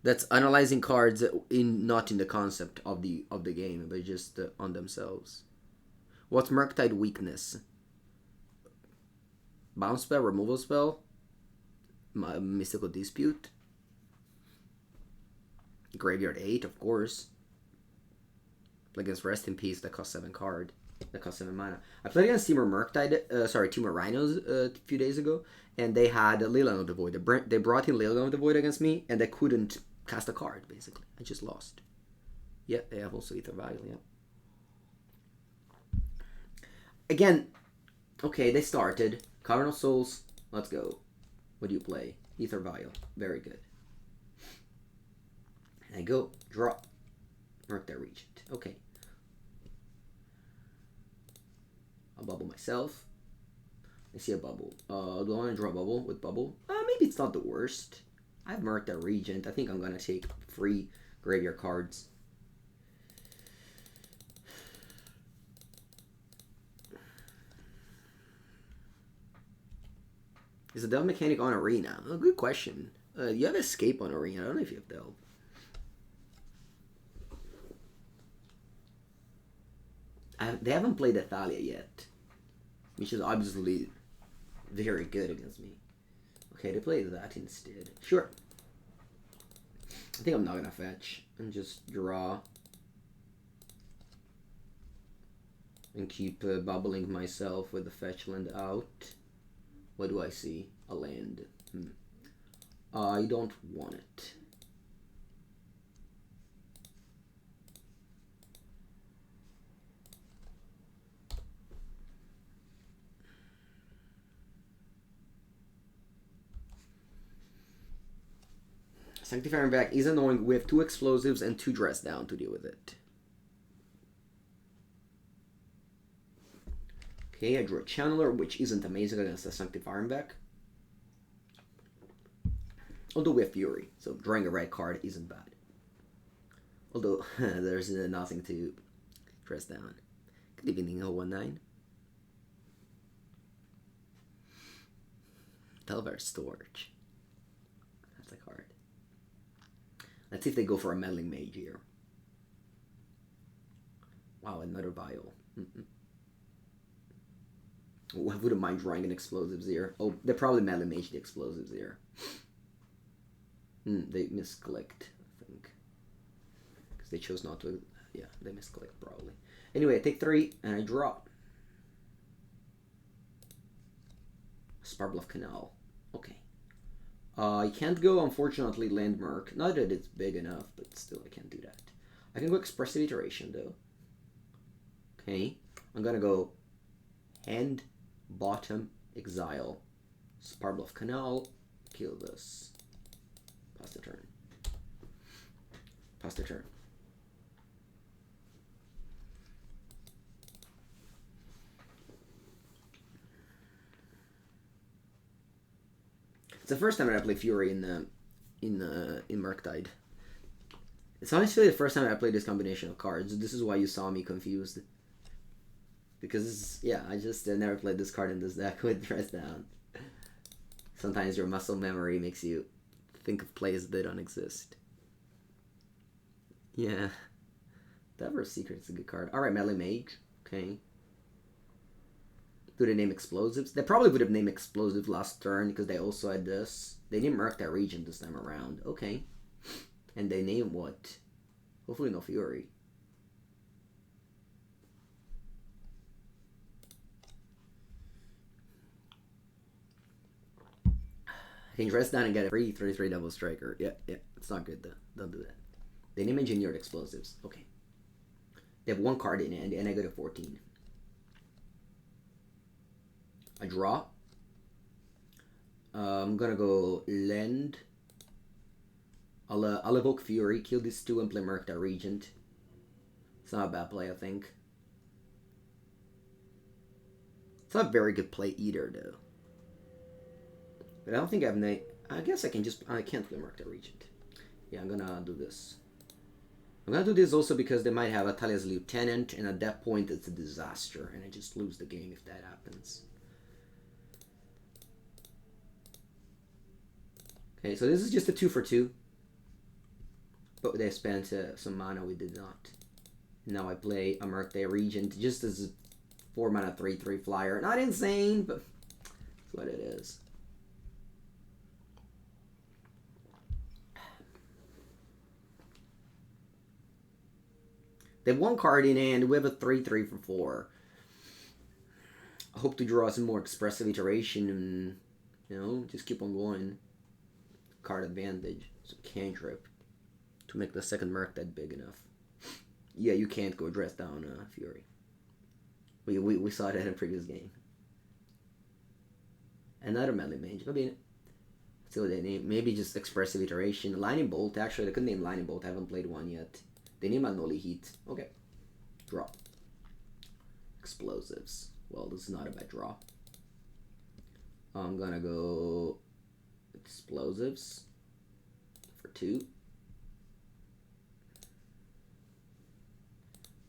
That's analyzing cards not in the concept of the game, but just on themselves. What's Murktide weakness? Bounce spell, removal spell, Mystical Dispute. Graveyard 8, of course. Against Rest in Peace, that costs 7 card. That costs 7 mana. I played against Team Murktide, Team Rhinos a few days ago, and they had Leyline of the Void. They brought in Leyline of the Void against me, and they couldn't cast a card, basically. I just lost. Yeah, they have also Ether Vial, yeah. Again, okay, they started. Cavern of Souls, let's go. What do you play? Ether Vial, very good. And I go, draw. Murktide Regent, okay. I'll bubble myself. I see a bubble. Do I want to draw a bubble with bubble? Maybe it's not the worst. I have Murktide Regent. I think I'm going to take free graveyard cards. Is the delve mechanic on Arena? Oh, good question. You have Escape on Arena. I don't know if you have delve. They haven't played Athalia yet, which is obviously very good against me. Okay, they play that instead. Sure. I think I'm not gonna fetch and just draw and keep bubbling myself with the fetch land out. What do I see? A land. I don't want it. Sanctifying back is annoying. We have 2 explosives and 2 dress down to deal with it. Okay, I drew a Channeler, which isn't amazing against the Sanctifying back. Although we have Fury, so drawing a red card isn't bad. Although there's nothing to dress down. Good evening, 019. Telvar Storage. That's a card. Let's see if they go for a Meddling Mage here. Wow, another Vial. Oh, I wouldn't mind drawing an Explosives here. Oh, they're probably Meddling Mage the Explosives here. They misclicked, I think. Because they chose not to. Yeah, they misclicked probably. Anyway, I take 3 and I draw. Spirebluff Canal. Okay. I can't go, unfortunately, Landmark. Not that it's big enough, but still I can't do that. I can go Expressive Iteration, though. Okay. I'm gonna go Hand, Bottom, Exile, Spirebluff Canal, kill this. Pass the turn. Pass the turn. It's the first time that I play Fury in Murktide. It's honestly the first time I played this combination of cards. This is why you saw me confused. Because, yeah, I just never played this card in this deck with Dress Down. Sometimes your muscle memory makes you think of plays that don't exist. Yeah. Diverse Secret's a good card. Alright, Melee Mage. Okay. Do they name Explosives? They probably would have named Explosive last turn because they also had this. They named Murktide Regent this time around. Okay. And they named what? Hopefully no Fury. I can dress down and get a free 3/3 double striker. Yeah, it's not good though. Don't do that. They name Engineered Explosives. Okay. They have one card in hand and I go to 14. I draw. I'm gonna go Lend. I'll evoke Fury, kill these two and play Murktide Regent. It's not a bad play, I think. It's not a very good play either, though. But I don't think I have any... I guess I can just... I can't play Murktide Regent. Yeah, I'm gonna do this. I'm gonna do this also because they might have a Talia's Lieutenant, and at that point it's a disaster, and I just lose the game if that happens. Okay, so this is just a 2 for 2. But they spent some mana, we did not. Now I play a Murktide Regent just as a 4 mana 3/3 flyer. Not insane, but that's what it is. They have one card in hand. We have a 3/3 for 4. I hope to draw some more Expressive Iteration and, you know, just keep on going. Card advantage. So cantrip. To make the second Murktide big enough. Yeah, you can't go dress down Fury. We saw that in a previous game. Another Melee Mage. Maybe, let's see what they name. Maybe just Expressive Iteration. Lightning Bolt. Actually, they could name Lightning Bolt. I haven't played one yet. They name Unholy Heat. Okay. Draw. Explosives. Well, this is not a bad draw. I'm gonna go Explosives for 2.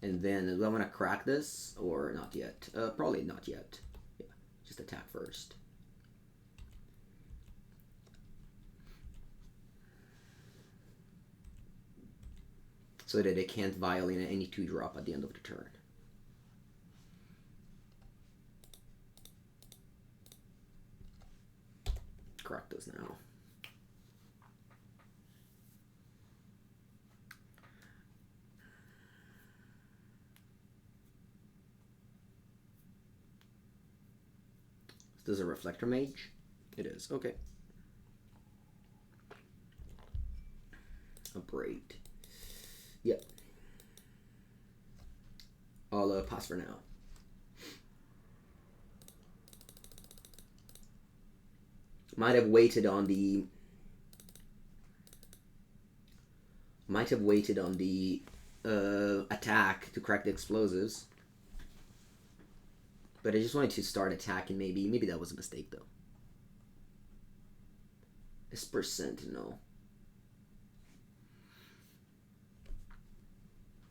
And then, do I want to crack this? Or not yet? Probably not yet. Yeah, just attack first. So that they can't violate any 2-drop at the end of the turn. Crack this now. Is this a Reflector Mage? It is. Okay. Abrade. Yep. I'll pass for now. Might have waited on the attack to crack the explosives. But I just wanted to start attacking, maybe that was a mistake though. Esper Sentinel.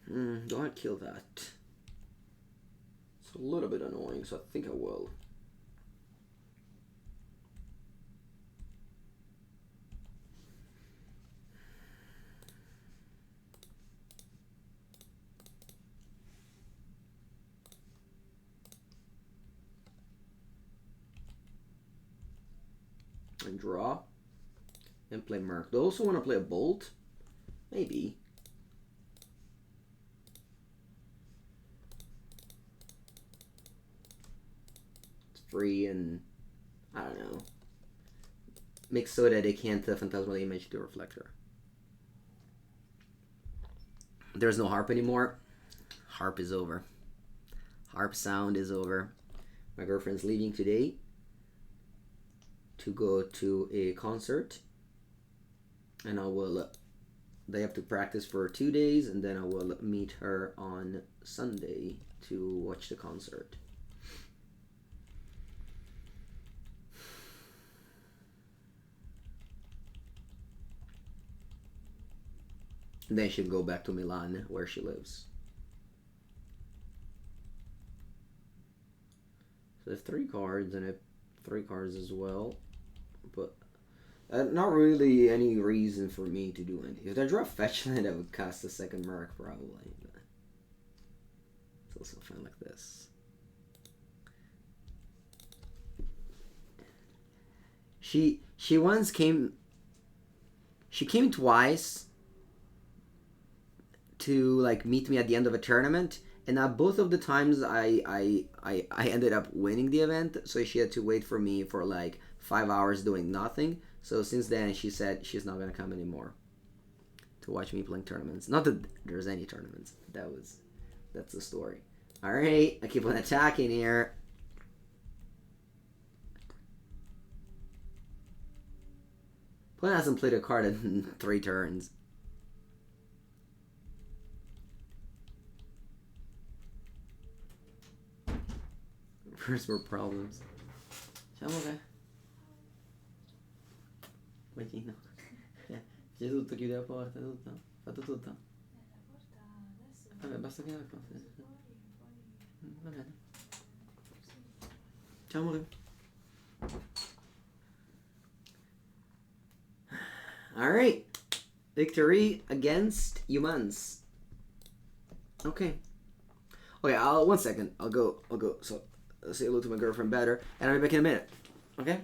Do I kill that? It's a little bit annoying, so I think I will. And draw. And play Merc. Do I also want to play a Bolt? Maybe. Free and I don't know. Make so that they can't Phantasmal Image to Reflector. There's no harp anymore. Harp is over. Harp sound is over. My girlfriend's leaving today to go to a concert, and I will. They have to practice for 2 days, and then I will meet her on Sunday to watch the concert. And then she'd go back to Milan, where she lives. So I have 3 cards, and I have 3 cards as well. But not really any reason for me to do anything. If I draw a fetch land, I would cast a second Merc, probably. But it's also fun like this. She once came... She came twice to like meet me at the end of a tournament, and now both of the times I ended up winning the event, so she had to wait for me for like 5 hours doing nothing. So since then she said she's not gonna come anymore to watch me playing tournaments. Not that there's any tournaments. That's the story. Alright, I keep on attacking here. Opponent hasn't played a card in 3 turns. First more problems. Siamo ok. Mattino. C'è tutto, chiude la porta, tutto. Fatto tutto. Vabbè, basta che la porta. Va bene. Ciao amore. Alright. Victory against humans. Okay. Okay, 1 second. I'll go. So, I'll say hello to my girlfriend better, and I'll be back in a minute. Okay?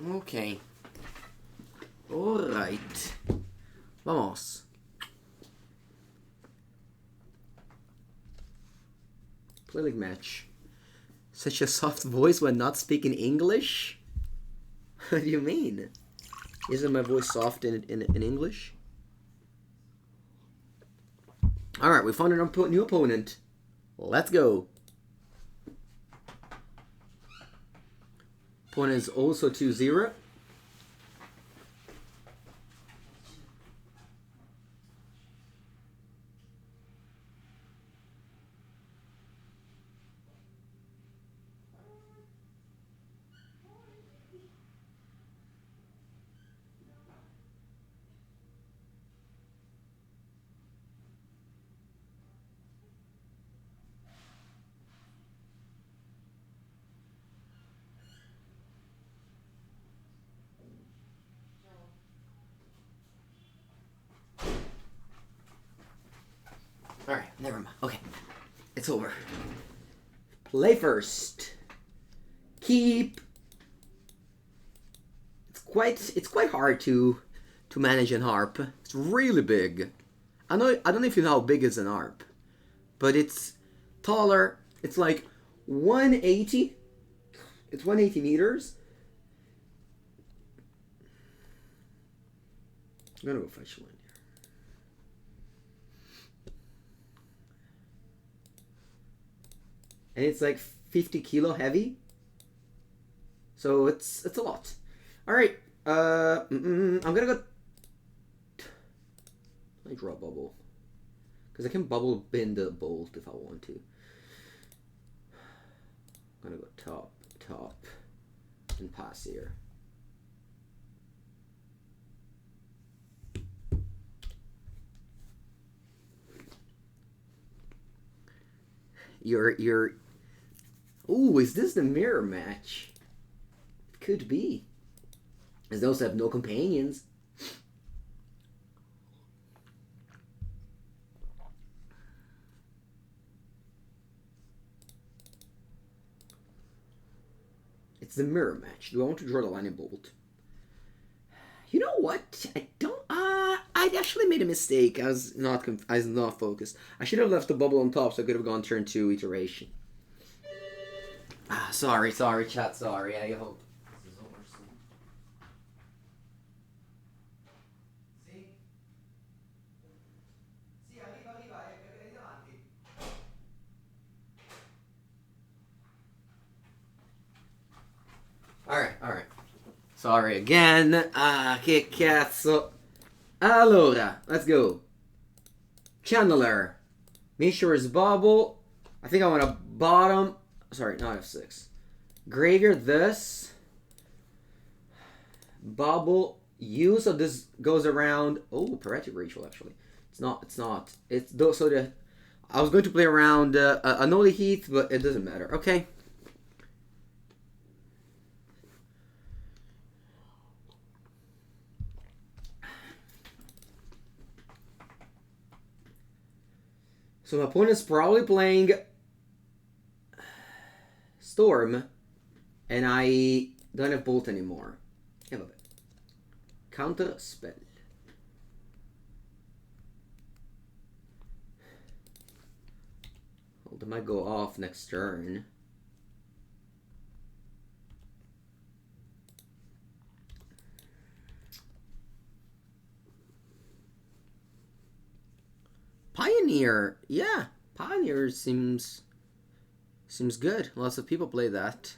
Ok. Alright. Vamos. Play League match. Such a soft voice when not speaking English? What do you mean? Isn't my voice soft in English? Alright, we found a new opponent. Let's go. Opponent is also 2-0. Never mind. Okay. It's over. Play first. Keep. It's quite hard to manage an ARP. It's really big. I don't know if you know how big is an ARP, but it's taller. It's like 180. It's 180 meters. I'm gonna go fetch one here. And it's like 50 kilo heavy. So it's a lot. All right. I'm gonna go. Let me draw a bubble, because I can bubble bin the bolt if I want to. I'm gonna go top, and pass here. You're. Ooh, is this the mirror match? It could be. As those have no companions. It's the mirror match. Do I want to draw the lightning bolt? You know what? I don't. I actually made a mistake. I was not focused. I should have left the bubble on top so I could have gone turn 2 iteration. Sorry, chat. Sorry. I hope this is over soon. Sì, arriva, è davanti. Alright. Sorry again. Che cazzo. Allora, let's go. Channeler. Mishra's Bauble. I think I want to bottom. Sorry, not F6. Graveyard this. Bauble. You, so this goes around. Oh, Poetic Ritual, actually. It's not. It's so the. I was going to play around Unholy Heat, but it doesn't matter. Okay. So my opponent's probably playing Storm, and I don't have Bolt anymore. Yeah, but Counterspell. Well, they might go off next turn. Pioneer, yeah, Pioneer seems good. Lots of people play that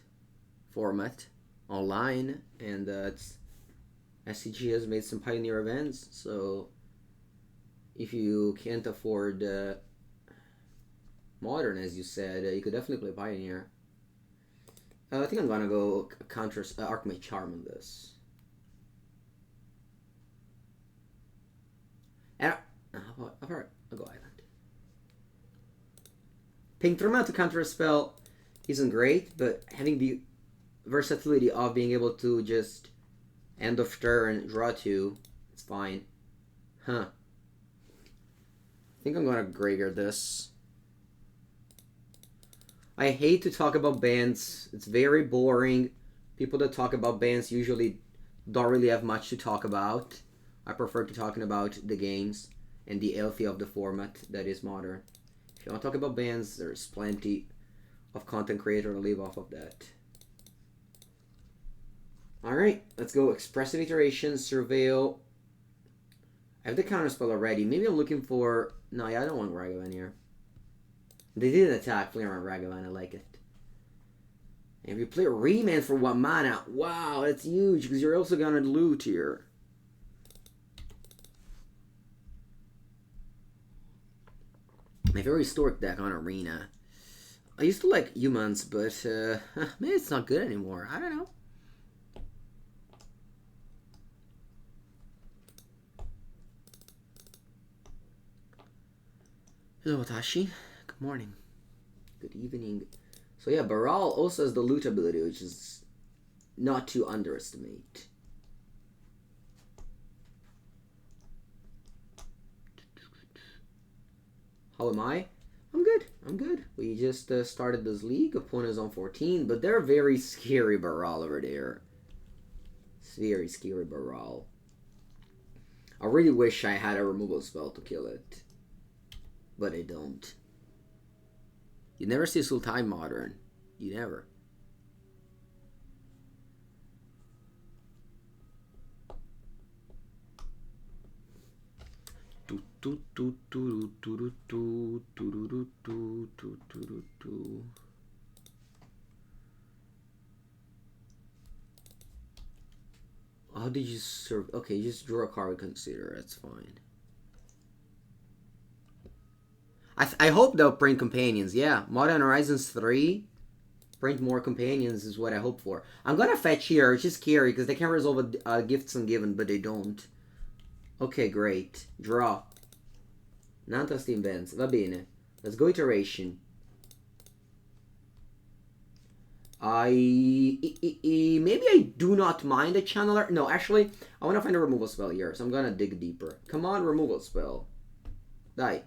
format online, and SCG has made some Pioneer events. So if you can't afford Modern, as you said, you could definitely play Pioneer. I think I'm gonna go Archmage Charm on this. And I'll go Island. Paying 3 mana to counter a spell isn't great, but having the versatility of being able to just end of turn draw 2, it's fine. Huh. I think I'm gonna graveyard this. I hate to talk about bans. It's very boring. People that talk about bans usually don't really have much to talk about. I prefer to talking about the games and the healthy of the format that is Modern. If you want to talk about bans, there's plenty of content creator to leave off of that. Alright, let's go Expressive Iteration, Surveil. I have the Counterspell already. Maybe I'm looking for... No, yeah, I don't want Ragavan here. They did attack playing around Ragavan, I like it. And if you play a Remand for 1 mana, wow, that's huge, because you're also gonna loot here. My favorite historic deck on Arena. I used to like humans, but maybe it's not good anymore. I don't know. Hello, Watashi. Good morning. Good evening. So yeah, Baral also has the loot ability, which is not to underestimate. How am I? I'm good. I'm good. We just started this league. Opponent is on 14, but they're very scary Baral over there. It's very scary Baral. I really wish I had a removal spell to kill it, but I don't. You never see Sultai Modern. You never. How did you serve? Okay, you just draw a card with Consider. That's fine. I hope they'll print companions. Yeah, Modern Horizons 3. Print more companions is what I hope for. I'm gonna fetch here. It's just scary because they can resolve a Gifts Ungiven, but they don't. Okay, great. Draw. Nantas Invents. Va bene. Let's go iteration. Maybe I do not mind a channeler. No, actually, I want to find a removal spell here, so I'm gonna dig deeper. Come on, removal spell. Dai.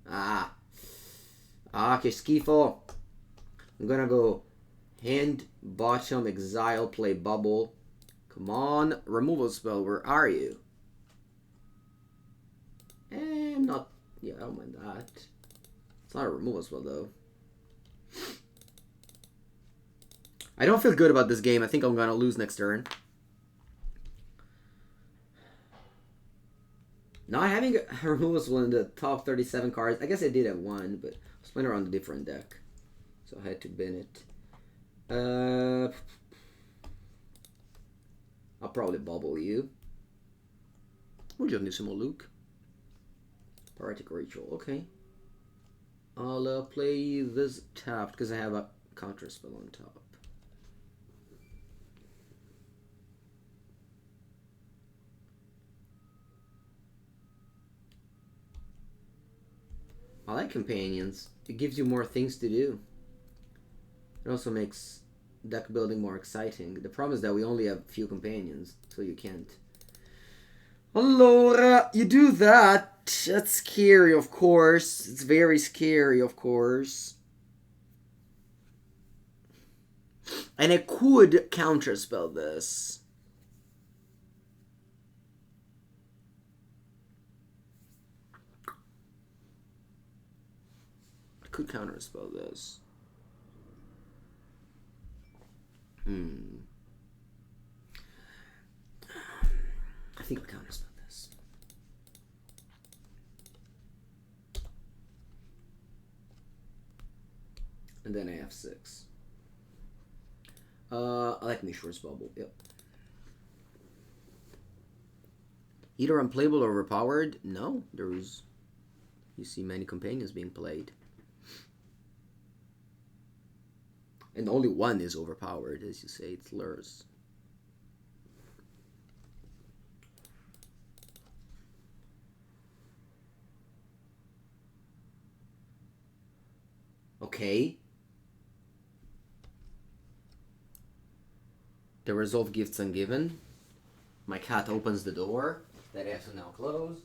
Che schifo. I'm gonna go hand, bottom, exile, play Bauble. Come on, removal spell, where are you? Not... Yeah, I don't mind that. It's not a removal spell, though. I don't feel good about this game. I think I'm gonna lose next turn. Not having a removal spell in the top 37 cards. I guess I did have one, but I was playing around a different deck. So I had to bin it. I'll probably Bauble you. Buongiornissimo, Luke. Poetic Ritual, okay. I'll play this tapped because I have a Counterspell on top. I like companions. It gives you more things to do. It also makes deck building more exciting. The problem is that we only have few companions, so you can't. Allora, you do that. That's scary, of course. It's very scary, of course. And I could counterspell this. I could counterspell this. I think I'll counterspell this. And then I have 6. I like Mishra's Bauble, yep. Either unplayable or overpowered? No, there's... You see many companions being played. And only one is overpowered, as you say, it's Lurs. Okay. The resolve Gifts Ungiven. My cat opens the door that I have to now close.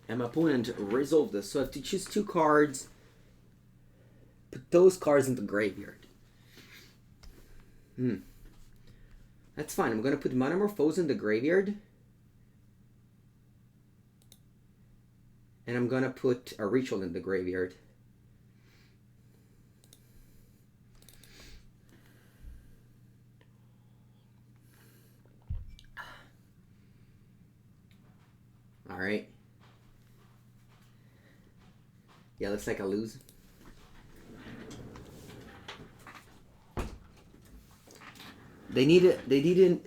And my opponent resolved this, so I have to choose 2 cards, put those cards in the graveyard. That's fine. I'm going to put Metamorphose in the graveyard. And I'm going to put a Ritual in the graveyard. Alright. Yeah, looks like I lose. They needed an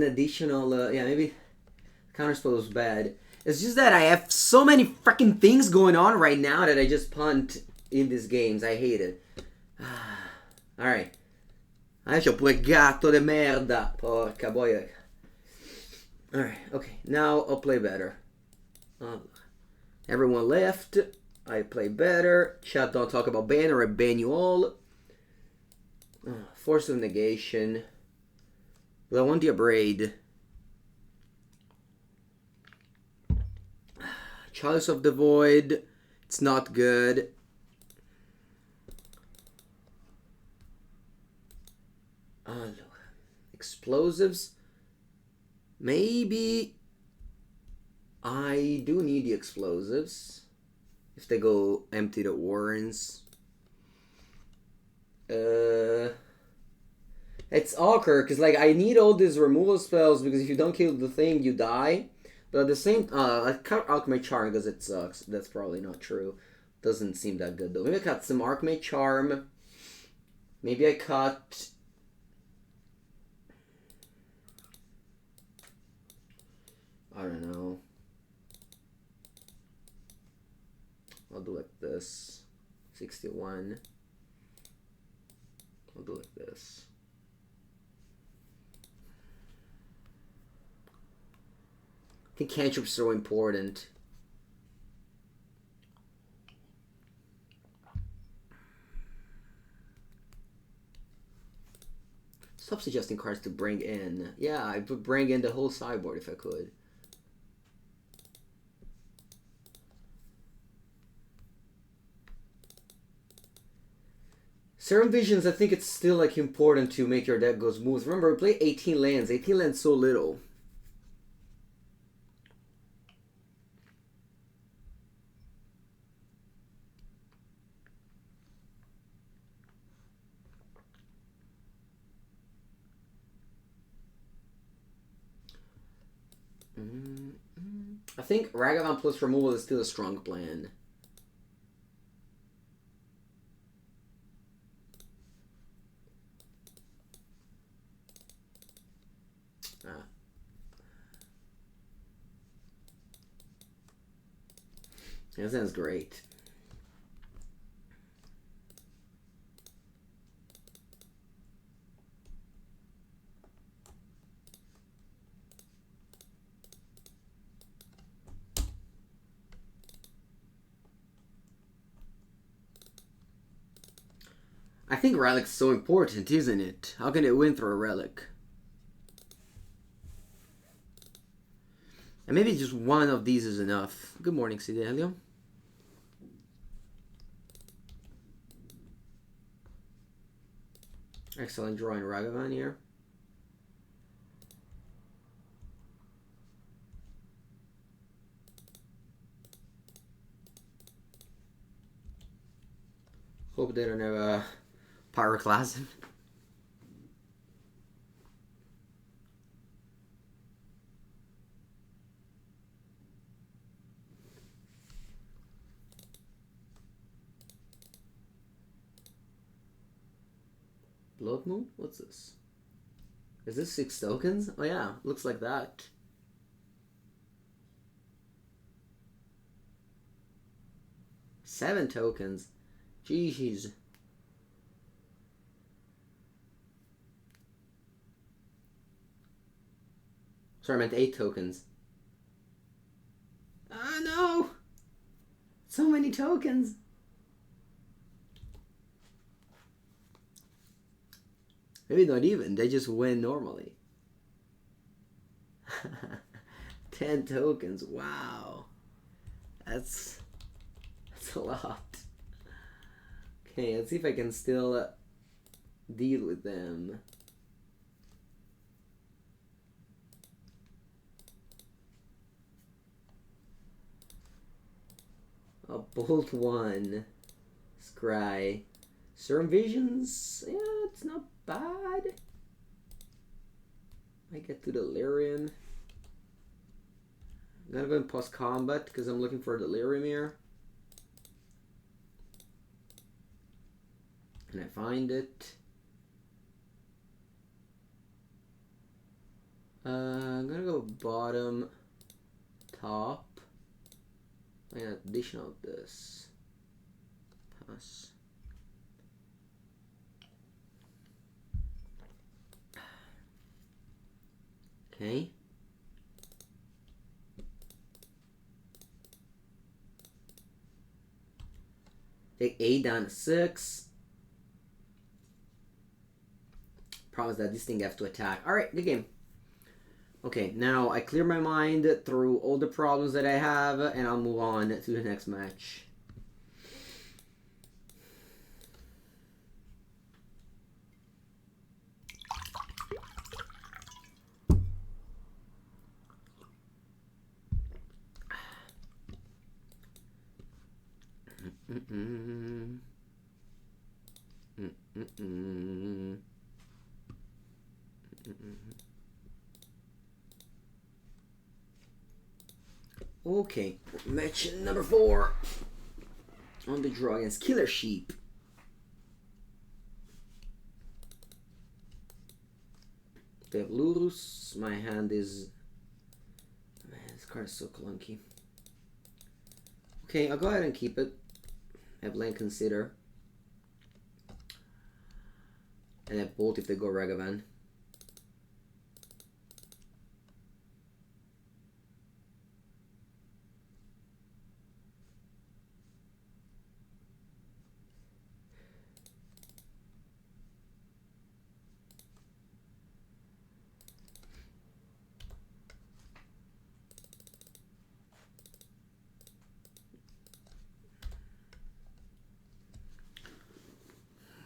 additional, yeah, maybe Counterspell was bad. It's just that I have so many freaking things going on right now that I just punt in these games. I hate it. Alright. Adesso pure gatto de merda. Porca boia. Alright, okay. Now I'll play better. Everyone left. I play better. Chat don't talk about ban or I ban you all. Force of Negation. Well, I want the Abrade. Chalice of the Void. It's not good. Explosives. Maybe I do need the explosives. If they go empty the Warrens. It's awkward because like I need all these removal spells because if you don't kill the thing you die. But at the same I cut Archmage Charm because it sucks. That's probably not true. Doesn't seem that good though. Maybe I cut some Archmage Charm. Maybe I cut I don't know. I'll do like this. 61. I'll do like this. I think cantrips are so important. Stop suggesting cards to bring in. Yeah, I would bring in the whole sideboard if I could. Serum Visions, I think it's still like important to make your deck go smooth. Remember, we play 18 lands. 18 lands so little. I think Ragavan plus removal is still a strong plan. That sounds great. I think Relic's so important, isn't it? How can it win through a Relic? And maybe just one of these is enough. Good morning, Sidelio. Excellent drawing Ragavan here. Hope they don't have a Pyroclasm. Blood Moon? What's this? Is this 6 tokens? Oh yeah, looks like that. Seven tokens. Jeez. Sorry, I meant 8 tokens. Ah, no! So many tokens! Maybe not even, they just win normally. 10 tokens, wow. That's a lot. Okay, let's see if I can still deal with them. A Bolt 1. Scry. Serum Visions? Yeah, it's not bad. I get to Delirium. I'm gonna go in post combat because I'm looking for Delirium here. And I find it. I'm gonna go bottom, top. I got additional of this. Pass. Okay. Take 8 down to 6. Promise that this thing has to attack. Alright, good game. Okay, now I clear my mind through all the problems that I have, and I'll move on to the next match. Okay, match number 4 on the draw against Killer Sheep. They have Lurus. My hand is... Man, this card is so clunky. Okay, I'll go ahead and keep it. Have land consider. And have bolt if they go Ragavan.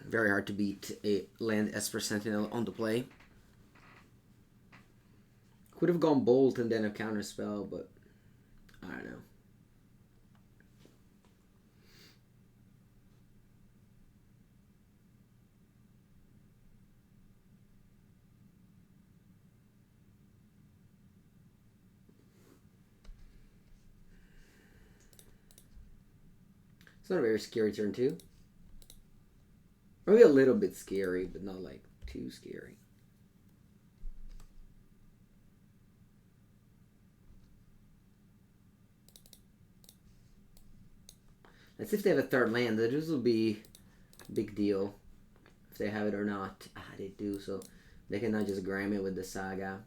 Very hard to beat a land Esper Sentinel on the play. Could have gone Bolt and then a Counterspell, but I don't know. It's not a very scary turn, too. Maybe a little bit scary, but not like too scary. Let's see if they have a third land. This will be a big deal if they have it or not. Ah, they do, so they cannot just gram it with the Saga.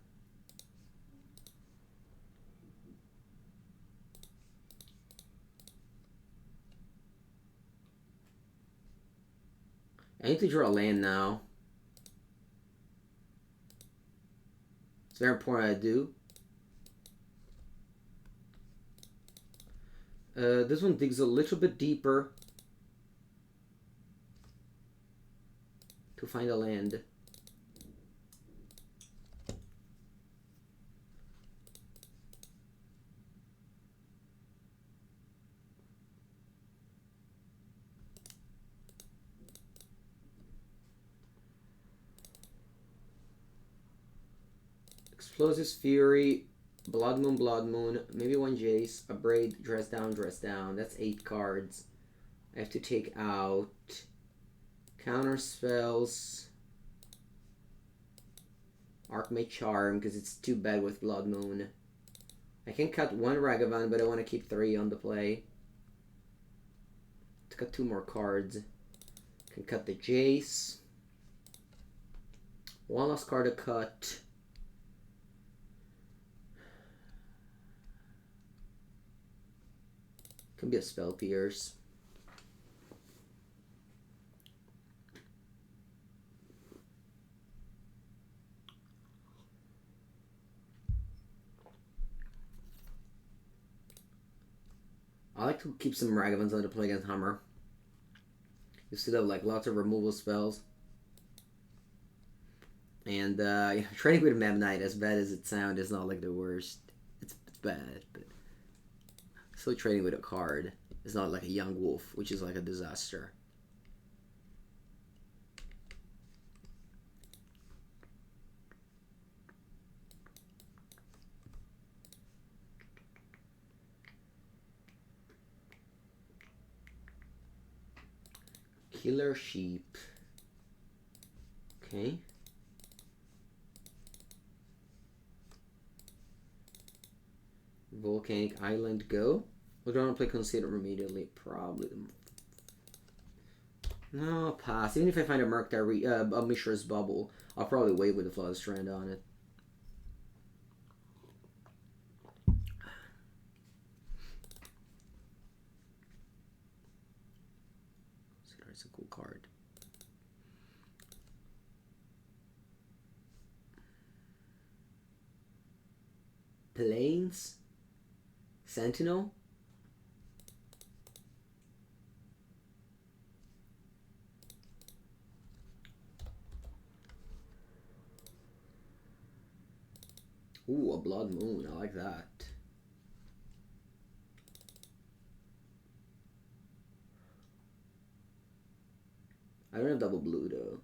I need to draw a land now. It's very important I do. This one digs a little bit deeper to find a land. Explosive Fury, Blood Moon, maybe one Jace, Abrade, Dress Down. That's 8 cards. I have to take out Counterspells, Archmage Charm, because it's too bad with Blood Moon. I can cut 1 Ragavan, but I want to keep 3 on the play. To cut 2 more cards. Can cut the Jace. One last card to cut. Can be a Spell Pierce. I like to keep some Ragavans on the play against Hammer. You still have like lots of removal spells. And trading with Mem Knight, as bad as it sounds, is not like the worst. It's bad, but still trading with a card is not like a Young Wolf, which is like a disaster. Killer Sheep. Okay. Volcanic Island go. We're gonna play Consider immediately. Probably. No, pass. Even if I find a Murktide Mishra's Bauble, I'll probably wait with the Flooded Strand on it. That's a cool card. Plains Sentinel. Ooh, a Blood Moon. I like that. I don't have double blue though.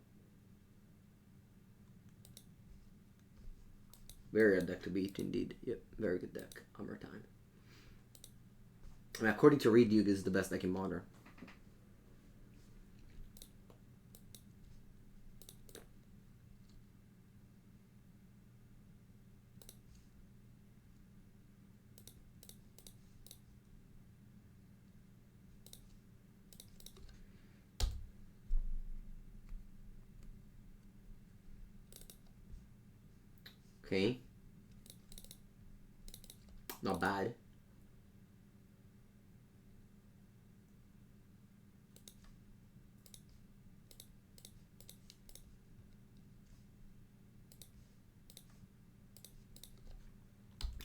Very good deck to beat indeed. Yep, very good deck. Hammer time. I mean, according to Reed, this is the best deck in Modern. Okay. Not bad.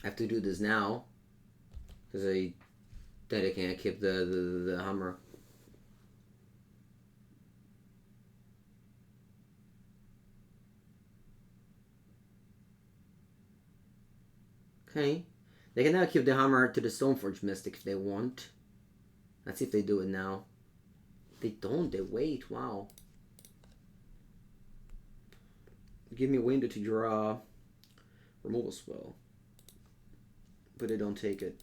I have to do this now because I can't keep the hammer. Okay. They can now keep the hammer to the Stoneforge Mystic if they want. Let's see if they do it now. They don't, they wait. Wow. Give me a window to draw Removal Spell. But they don't take it.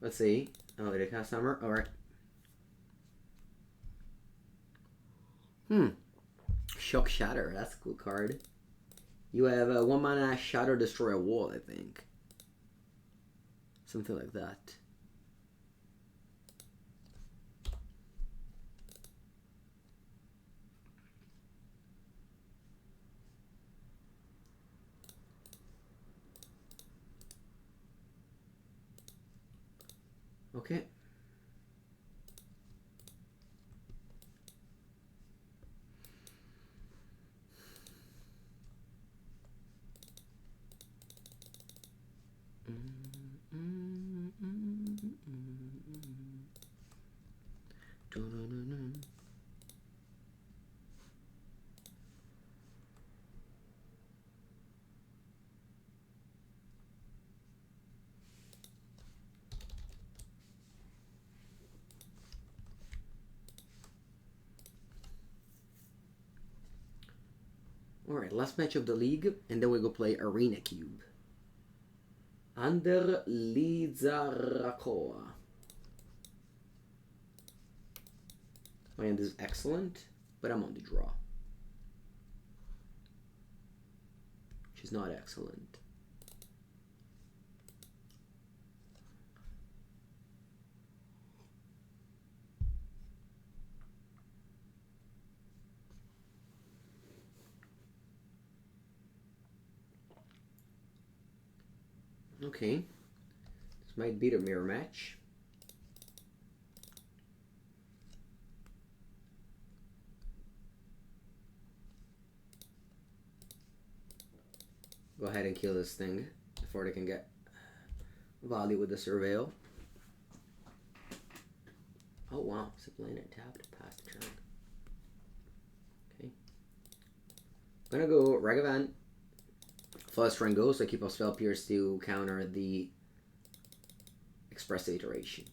Let's see. Oh, they cast hammer? Alright. Shock Shatter. That's a cool card. You have a 1 mana Shadow Destroy a Wall, I think. Something like that. Okay. Alright, last match of the league, and then we go play Arena Cube. Under Lizarakoa. My hand is excellent, but I'm on the draw. Which is not excellent. Okay, this might be the mirror match. Go ahead and kill this thing before they can get value with the Surveil. Oh wow, Zipline it tapped past the turn. Okay. I'm gonna go Ragavan. Flooded Strand goes, so I keep up Spell Pierce to counter the Expressive Iteration.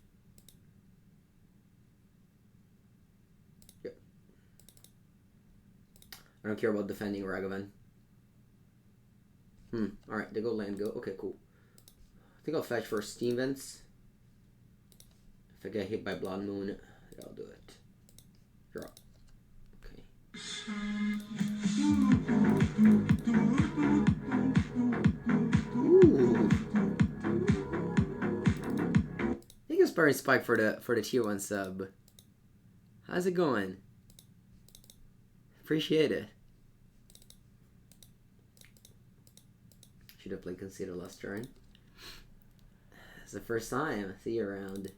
Yep. I don't care about defending Ragavan. Alright, they go land go. Okay, cool. I think I'll fetch for Steam Vents. If I get hit by Blood Moon, I'll do it. Draw. Okay. Ooh. Inspiring Spike for the tier 1 sub. How's it going? Appreciate it. Should have played Consider last turn. It's the first time. See you around.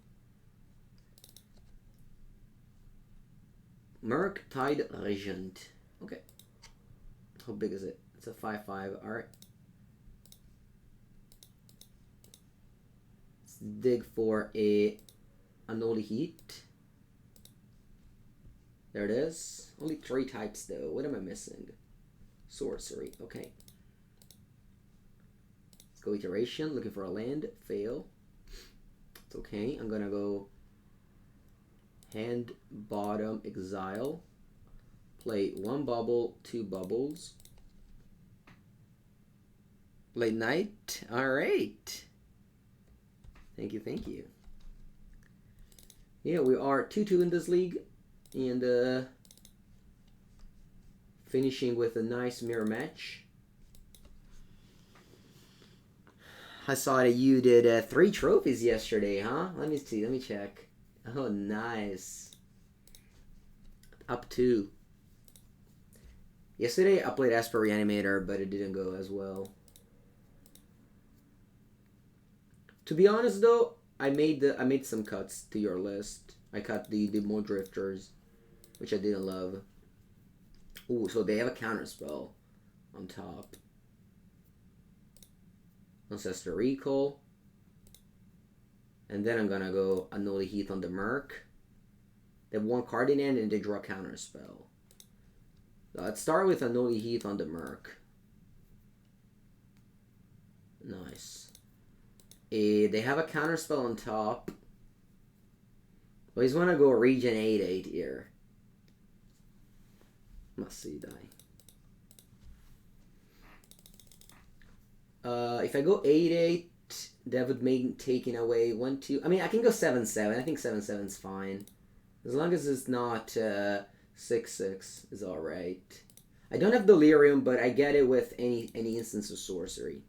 Murktide Regent. Okay. How big is it? It's a 5/5. Alright. Let's dig for a Unholy Heat. There it is. Only 3 types though. What am I missing? Sorcery. Okay. Let's go Iteration. Looking for a land. Fail. It's okay. I'm gonna go hand bottom exile. Play 1 bubble, 2 bubbles. Late night. Alright. Thank you, thank you. Yeah, we are 2-2 in this league. And finishing with a nice mirror match. I saw that you did 3 trophies yesterday, huh? Let me see, let me check. Oh, nice. Up 2. Yesterday I played Esper Reanimator, but it didn't go as well. To be honest though, I made some cuts to your list. I cut the Mo Drifters, which I didn't love. Ooh, so they have a counterspell on top. Ancestor Recall. And then I'm gonna go Unholy Heat on the Merc. They have 1 card in hand and they draw a counterspell. So let's start with Unholy Heat on the Merc. Nice. They have a counterspell on top. But he's wanna go Regent 8/8 here. Must see die. If I go 8/8, that would make taking away 1, 2. I mean, I can go 7/7. I think 7/7's fine, as long as it's not 6/6 is all right. I don't have Delirium, but I get it with any instance of sorcery.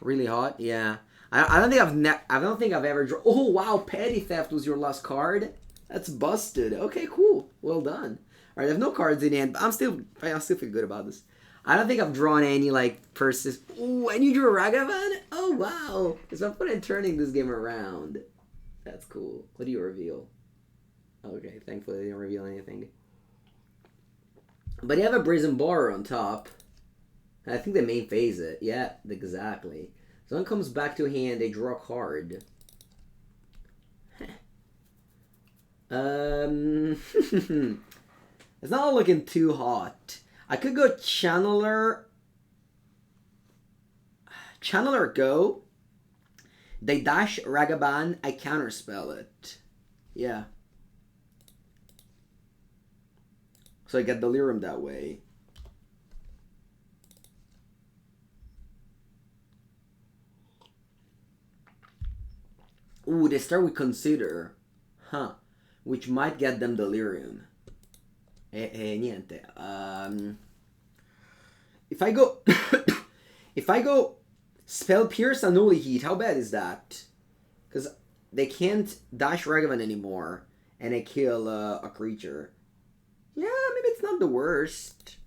Really hot, yeah. I don't think I've ever drawn. Oh wow, Petty Theft was your last card. That's busted. Okay, cool. Well done. All right, I have no cards in hand, but I still feel good about this. I don't think I've drawn any like persist. Oh, and you drew a Ragavan? Oh wow! It's my point in turning this game around. That's cool. What do you reveal? Okay, thankfully they didn't reveal anything. But you have a Brazen Bar on top. I think they main phase it. Yeah, exactly. So when it comes back to hand, they draw a card. It's not looking too hot. I could go Channeler. Channeler go. They dash Ragavan. I counterspell it. Yeah. So I get Delirium that way. Ooh, they start with Consider. Huh. Which might get them Delirium. Niente. If I go... if I go Spell Pierce and Unholy Heat, how bad is that? Because they can't dash Ragavan anymore. And I kill a creature. Yeah, maybe it's not the worst.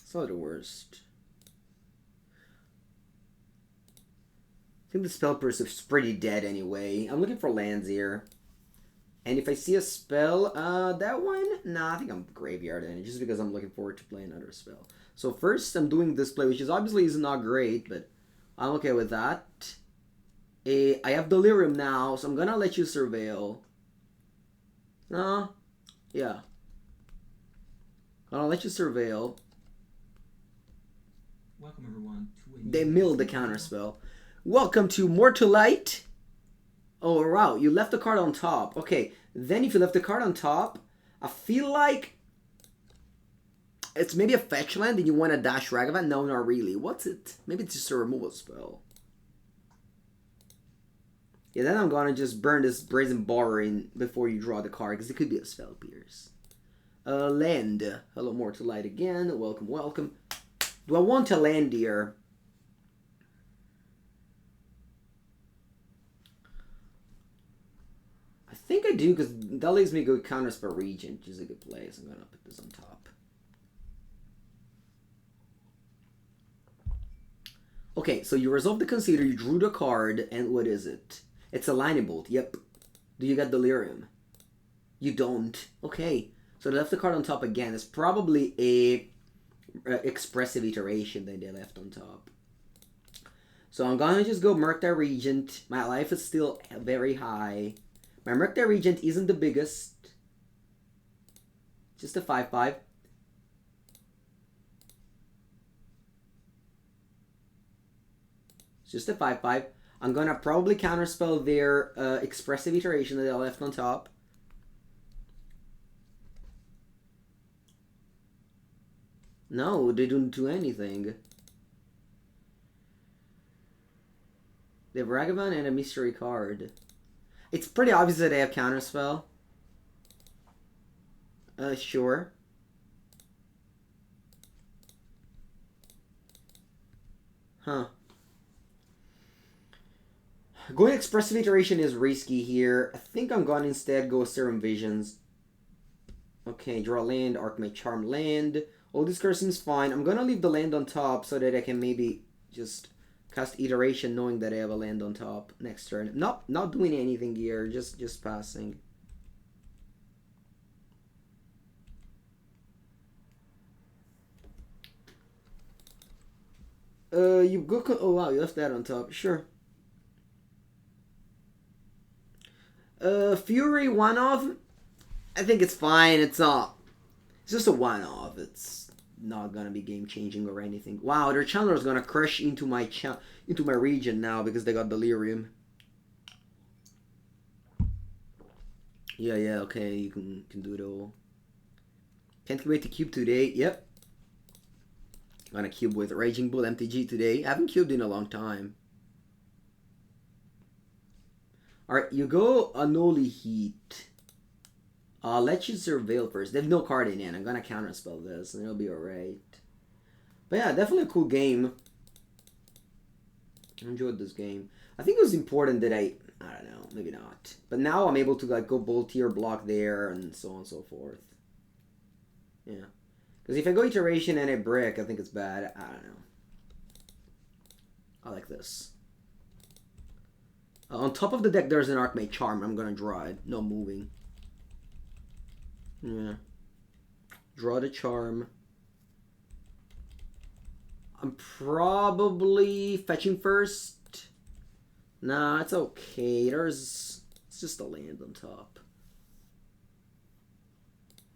It's not the worst. I think the Spell Pierce is pretty dead anyway. I'm looking for lands here. And if I see a spell, that one? Nah, I think I'm graveyarding it just because I'm looking forward to playing another spell. So first I'm doing this play, which is obviously is not great, but I'm okay with that. I have Delirium now, so I'm gonna let you Surveil. No? Yeah. I'll let you Surveil. Welcome everyone to They milled the counterspell. Welcome to More to Light. Oh, wow. You left the card on top. Okay. Then if you left the card on top, I feel like it's maybe a fetch land and you want to dash Ragavan. No, not really. What's it? Maybe it's just a removal spell. Yeah, then I'm going to just burn this Brazen Bar in before you draw the card because it could be a Spell Pierce. Land. Hello, More to Light again. Welcome, welcome. Do I want to land here? I do, because that leaves me go Counterspell Regent, which is a good play, so I'm going to put this on top. Okay, so you resolve the Consider, you drew the card, and what is it? It's a Lightning Bolt, yep. Do you get Delirium? You don't. Okay, so they left the card on top again. It's probably a Expressive Iteration that they left on top. So I'm gonna just go Murktide Regent. My life is still very high. My Murktide Regent isn't the biggest. Just a 5/5. It's just a 5/5. I'm gonna probably counterspell their Expressive Iteration that they left on top. No, they don't do anything. They have Ragavan and a mystery card. It's pretty obvious that they have Counterspell. Sure. Huh. Going Expressive Iteration is risky here. I think I'm gonna instead go Serum Visions. Okay, draw land, Archmage Charm land. All this card seems fine. I'm gonna leave the land on top so that I can maybe just cast Iteration knowing that I have a land on top next turn. Not doing anything here, just passing. You go. Oh wow, you left that on top. Sure. Fury one-off. I think it's fine. It's not. It's just a one-off. It's not gonna be game-changing or anything. Wow, their Chandler is gonna crush into my region now because they got Delirium. Yeah, okay, you can do it all. Can't wait to cube today. Yep. Gonna cube with Raging Bull MTG today. I haven't cubed in a long time. Alright, you go Unholy Heat. Let's use Surveil first. They have no card in hand. I'm gonna counterspell this and it'll be alright. But yeah, definitely a cool game. I enjoyed this game. I think it was important that I don't know, maybe not. But now I'm able to like go bolt tier block there and so on and so forth. Yeah. Because if I go Iteration and a brick, I think it's bad. I don't know. I like this. On top of the deck, there's an Archmage Charm. I'm going to draw it. No moving. Yeah. Draw the Charm. I'm probably fetching first. Nah, it's okay. It's just a land on top.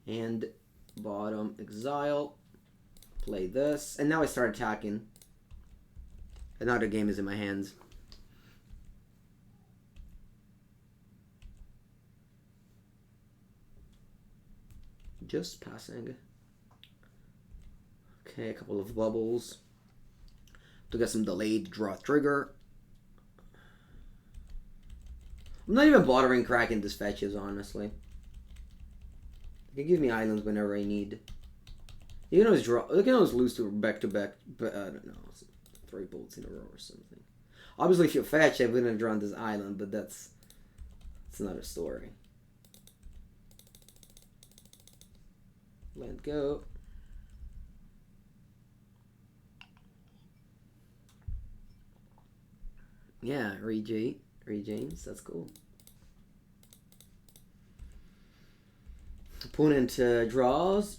And bottom exile. Play this. And now I start attacking. Another game is in my hands. Just passing. Okay, a couple of bubbles. To get some delayed draw trigger. I'm not even bothering cracking this fetches, honestly. They can give me islands whenever I need. You can always draw. You can always lose to back, but I don't know, 3 bolts in a row or something. Obviously, if you fetch, I wouldn't have drawn this island, but that's another story. Let go. Yeah, regains. That's cool. Opponent draws.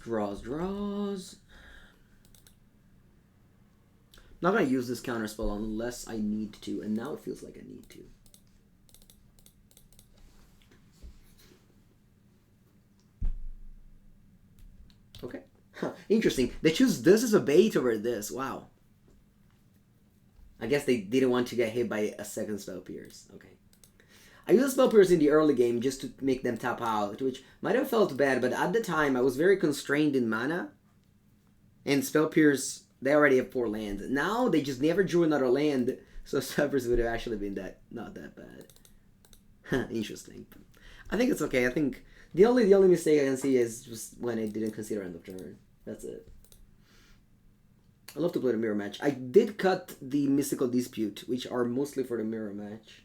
Not gonna use this counterspell unless I need to, and now it feels like I need to. Okay. Huh. Interesting. They choose this as a bait over this. Wow. I guess they didn't want to get hit by a second Spell Pierce. Okay. I used Spell Pierce in the early game just to make them tap out, which might have felt bad, but at the time I was very constrained in mana. And Spell Pierce, they already have 4 lands. Now they just never drew another land, so Spell Pierce would have actually been not that bad. Interesting. I think it's okay. I think the only mistake I can see is just when I didn't consider end of turn. That's it. I love to play the mirror match. I did cut the Mystical Dispute, which are mostly for the mirror match.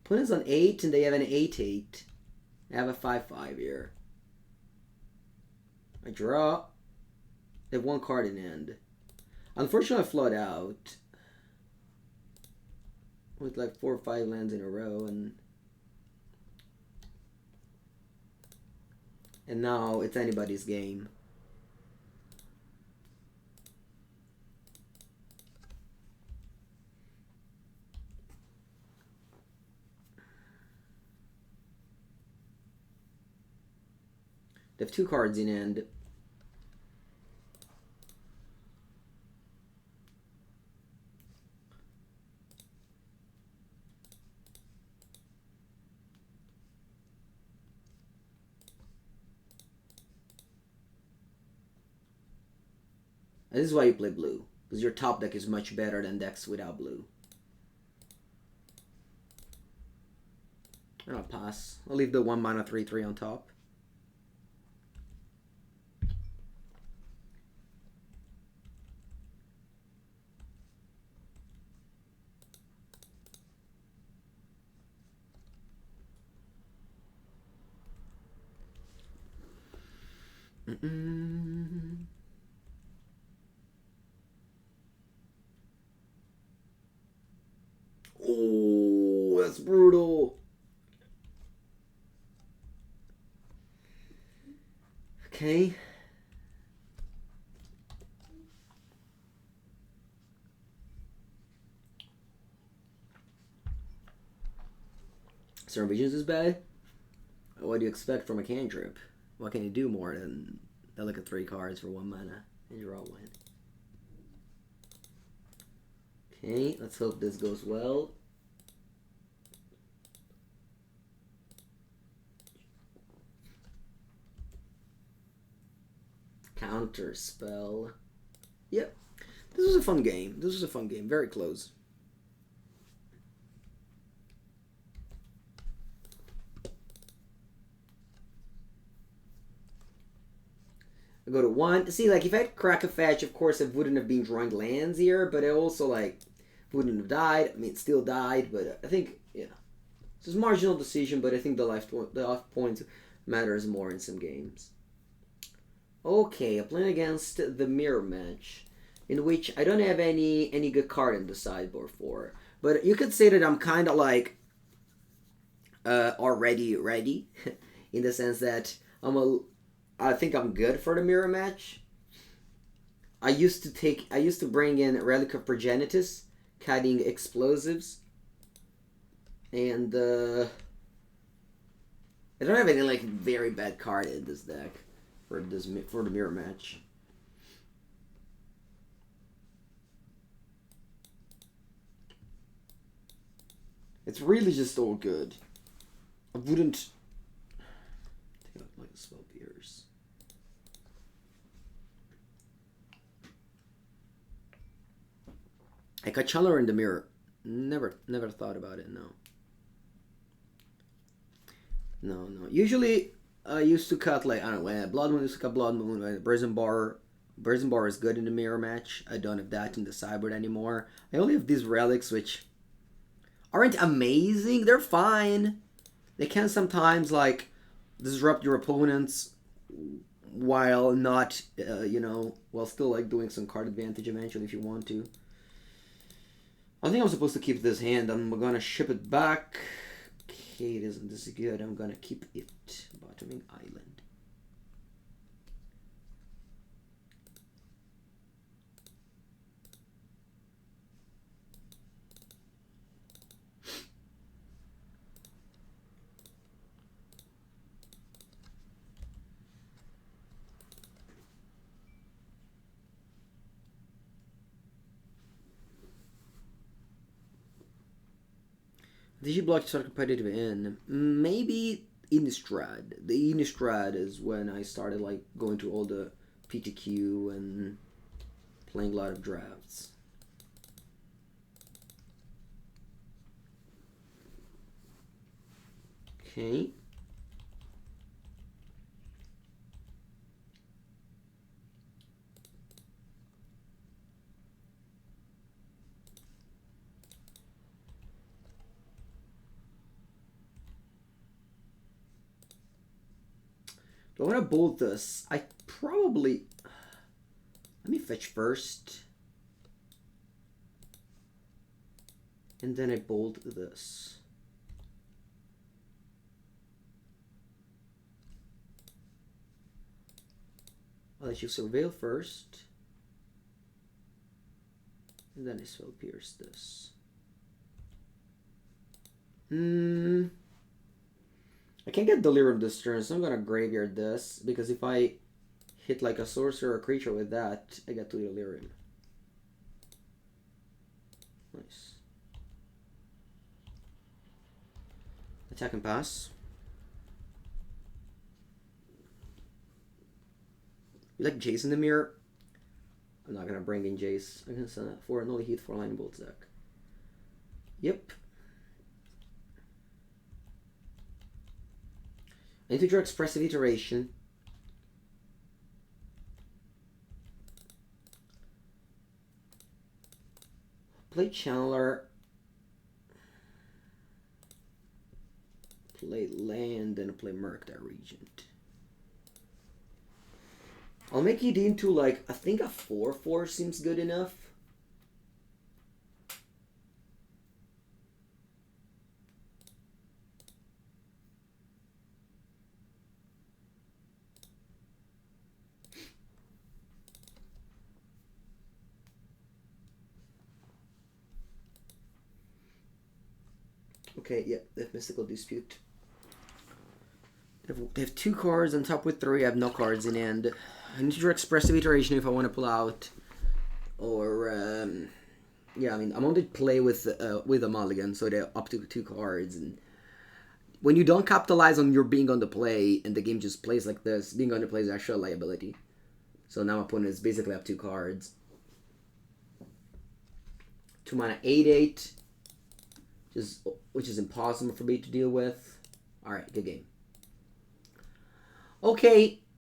Opponent's on 8 and they have an 8/8. They have a 5/5 here. I draw. They have one card in hand. Unfortunately, I flood out with like 4 or 5 lands in a row, and now it's anybody's game. They have 2 cards in hand. And this is why you play blue, because your top deck is much better than decks without blue. I'll pass. I'll leave the 1 mana 3/3 on top. Oh, that's brutal. Okay. Serum Visions is bad. What do you expect from a cantrip? What can you do more than look at 3 cards for 1 mana and draw 1? Okay, let's hope this goes well. Counterspell. Yep. This was a fun game. This was a fun game. Very close. I go to 1. See, like, if I had Crack a Fetch, of course, I wouldn't have been drawing lands here, but I also, like, wouldn't have died. I mean, it still died, but I think, yeah. This is a marginal decision, but I think the life point matters more in some games. Okay, I'm playing against the mirror match, in which I don't have any good card in the sideboard for. But you could say that I'm kind of like already ready, in the sense that I think I'm good for the mirror match. I used to bring in Relic of Progenitus, cutting explosives, and I don't have any like very bad card in this deck for the mirror match. It's really just all good. I wouldn't take out like a spell pierce. I got Chalice in the mirror. Never thought about it. No. Usually, I used to cut like, I don't know, Blood Moon used to cut Blood Moon. Right? Brazen Bar is good in the mirror match. I don't have that in the sideboard anymore. I only have these relics, which aren't amazing. They're fine. They can sometimes like disrupt your opponents while not, while still like doing some card advantage eventually if you want to. I think I'm supposed to keep this hand. I'm gonna ship it back. Okay, it isn't this good. I'm gonna keep it. Bottoming Island. Did you block start competitive in? Maybe Innistrad. The Innistrad is when I started like going to all the PTQ and playing a lot of drafts. Okay. Do I want to bolt this? I probably... Let me fetch first. And then I bolt this. I'll let you surveil first. And then I spell pierce this. I can't get Delirium this turn, so I'm gonna graveyard this, because if I hit like a sorcerer or creature with that, I get to Delirium. Nice. Attack and pass. You like Jace in the mirror? I'm not gonna bring in Jace. I'm gonna send that for Unholy Heat for Lightning Bolt deck. Yep. I need to draw Expressive Iteration. Play Channeler. Play land and play Murktide Regent. I'll make it into like, I think a 4/4 seems good enough. Okay, yeah, they have Mystical Dispute. They have 2 cards on top with 3. I have no cards in hand. I need to draw Expressive Iteration if I want to pull out. Or, yeah, I mean, I'm on to play with a mulligan, so they're up to 2 cards. And when you don't capitalize on your being on the play, and the game just plays like this, being on the play is actually a liability. So now my opponent is basically up 2 cards. 2 mana 8/8. Which is impossible for me to deal with. Alright, good game. Okay,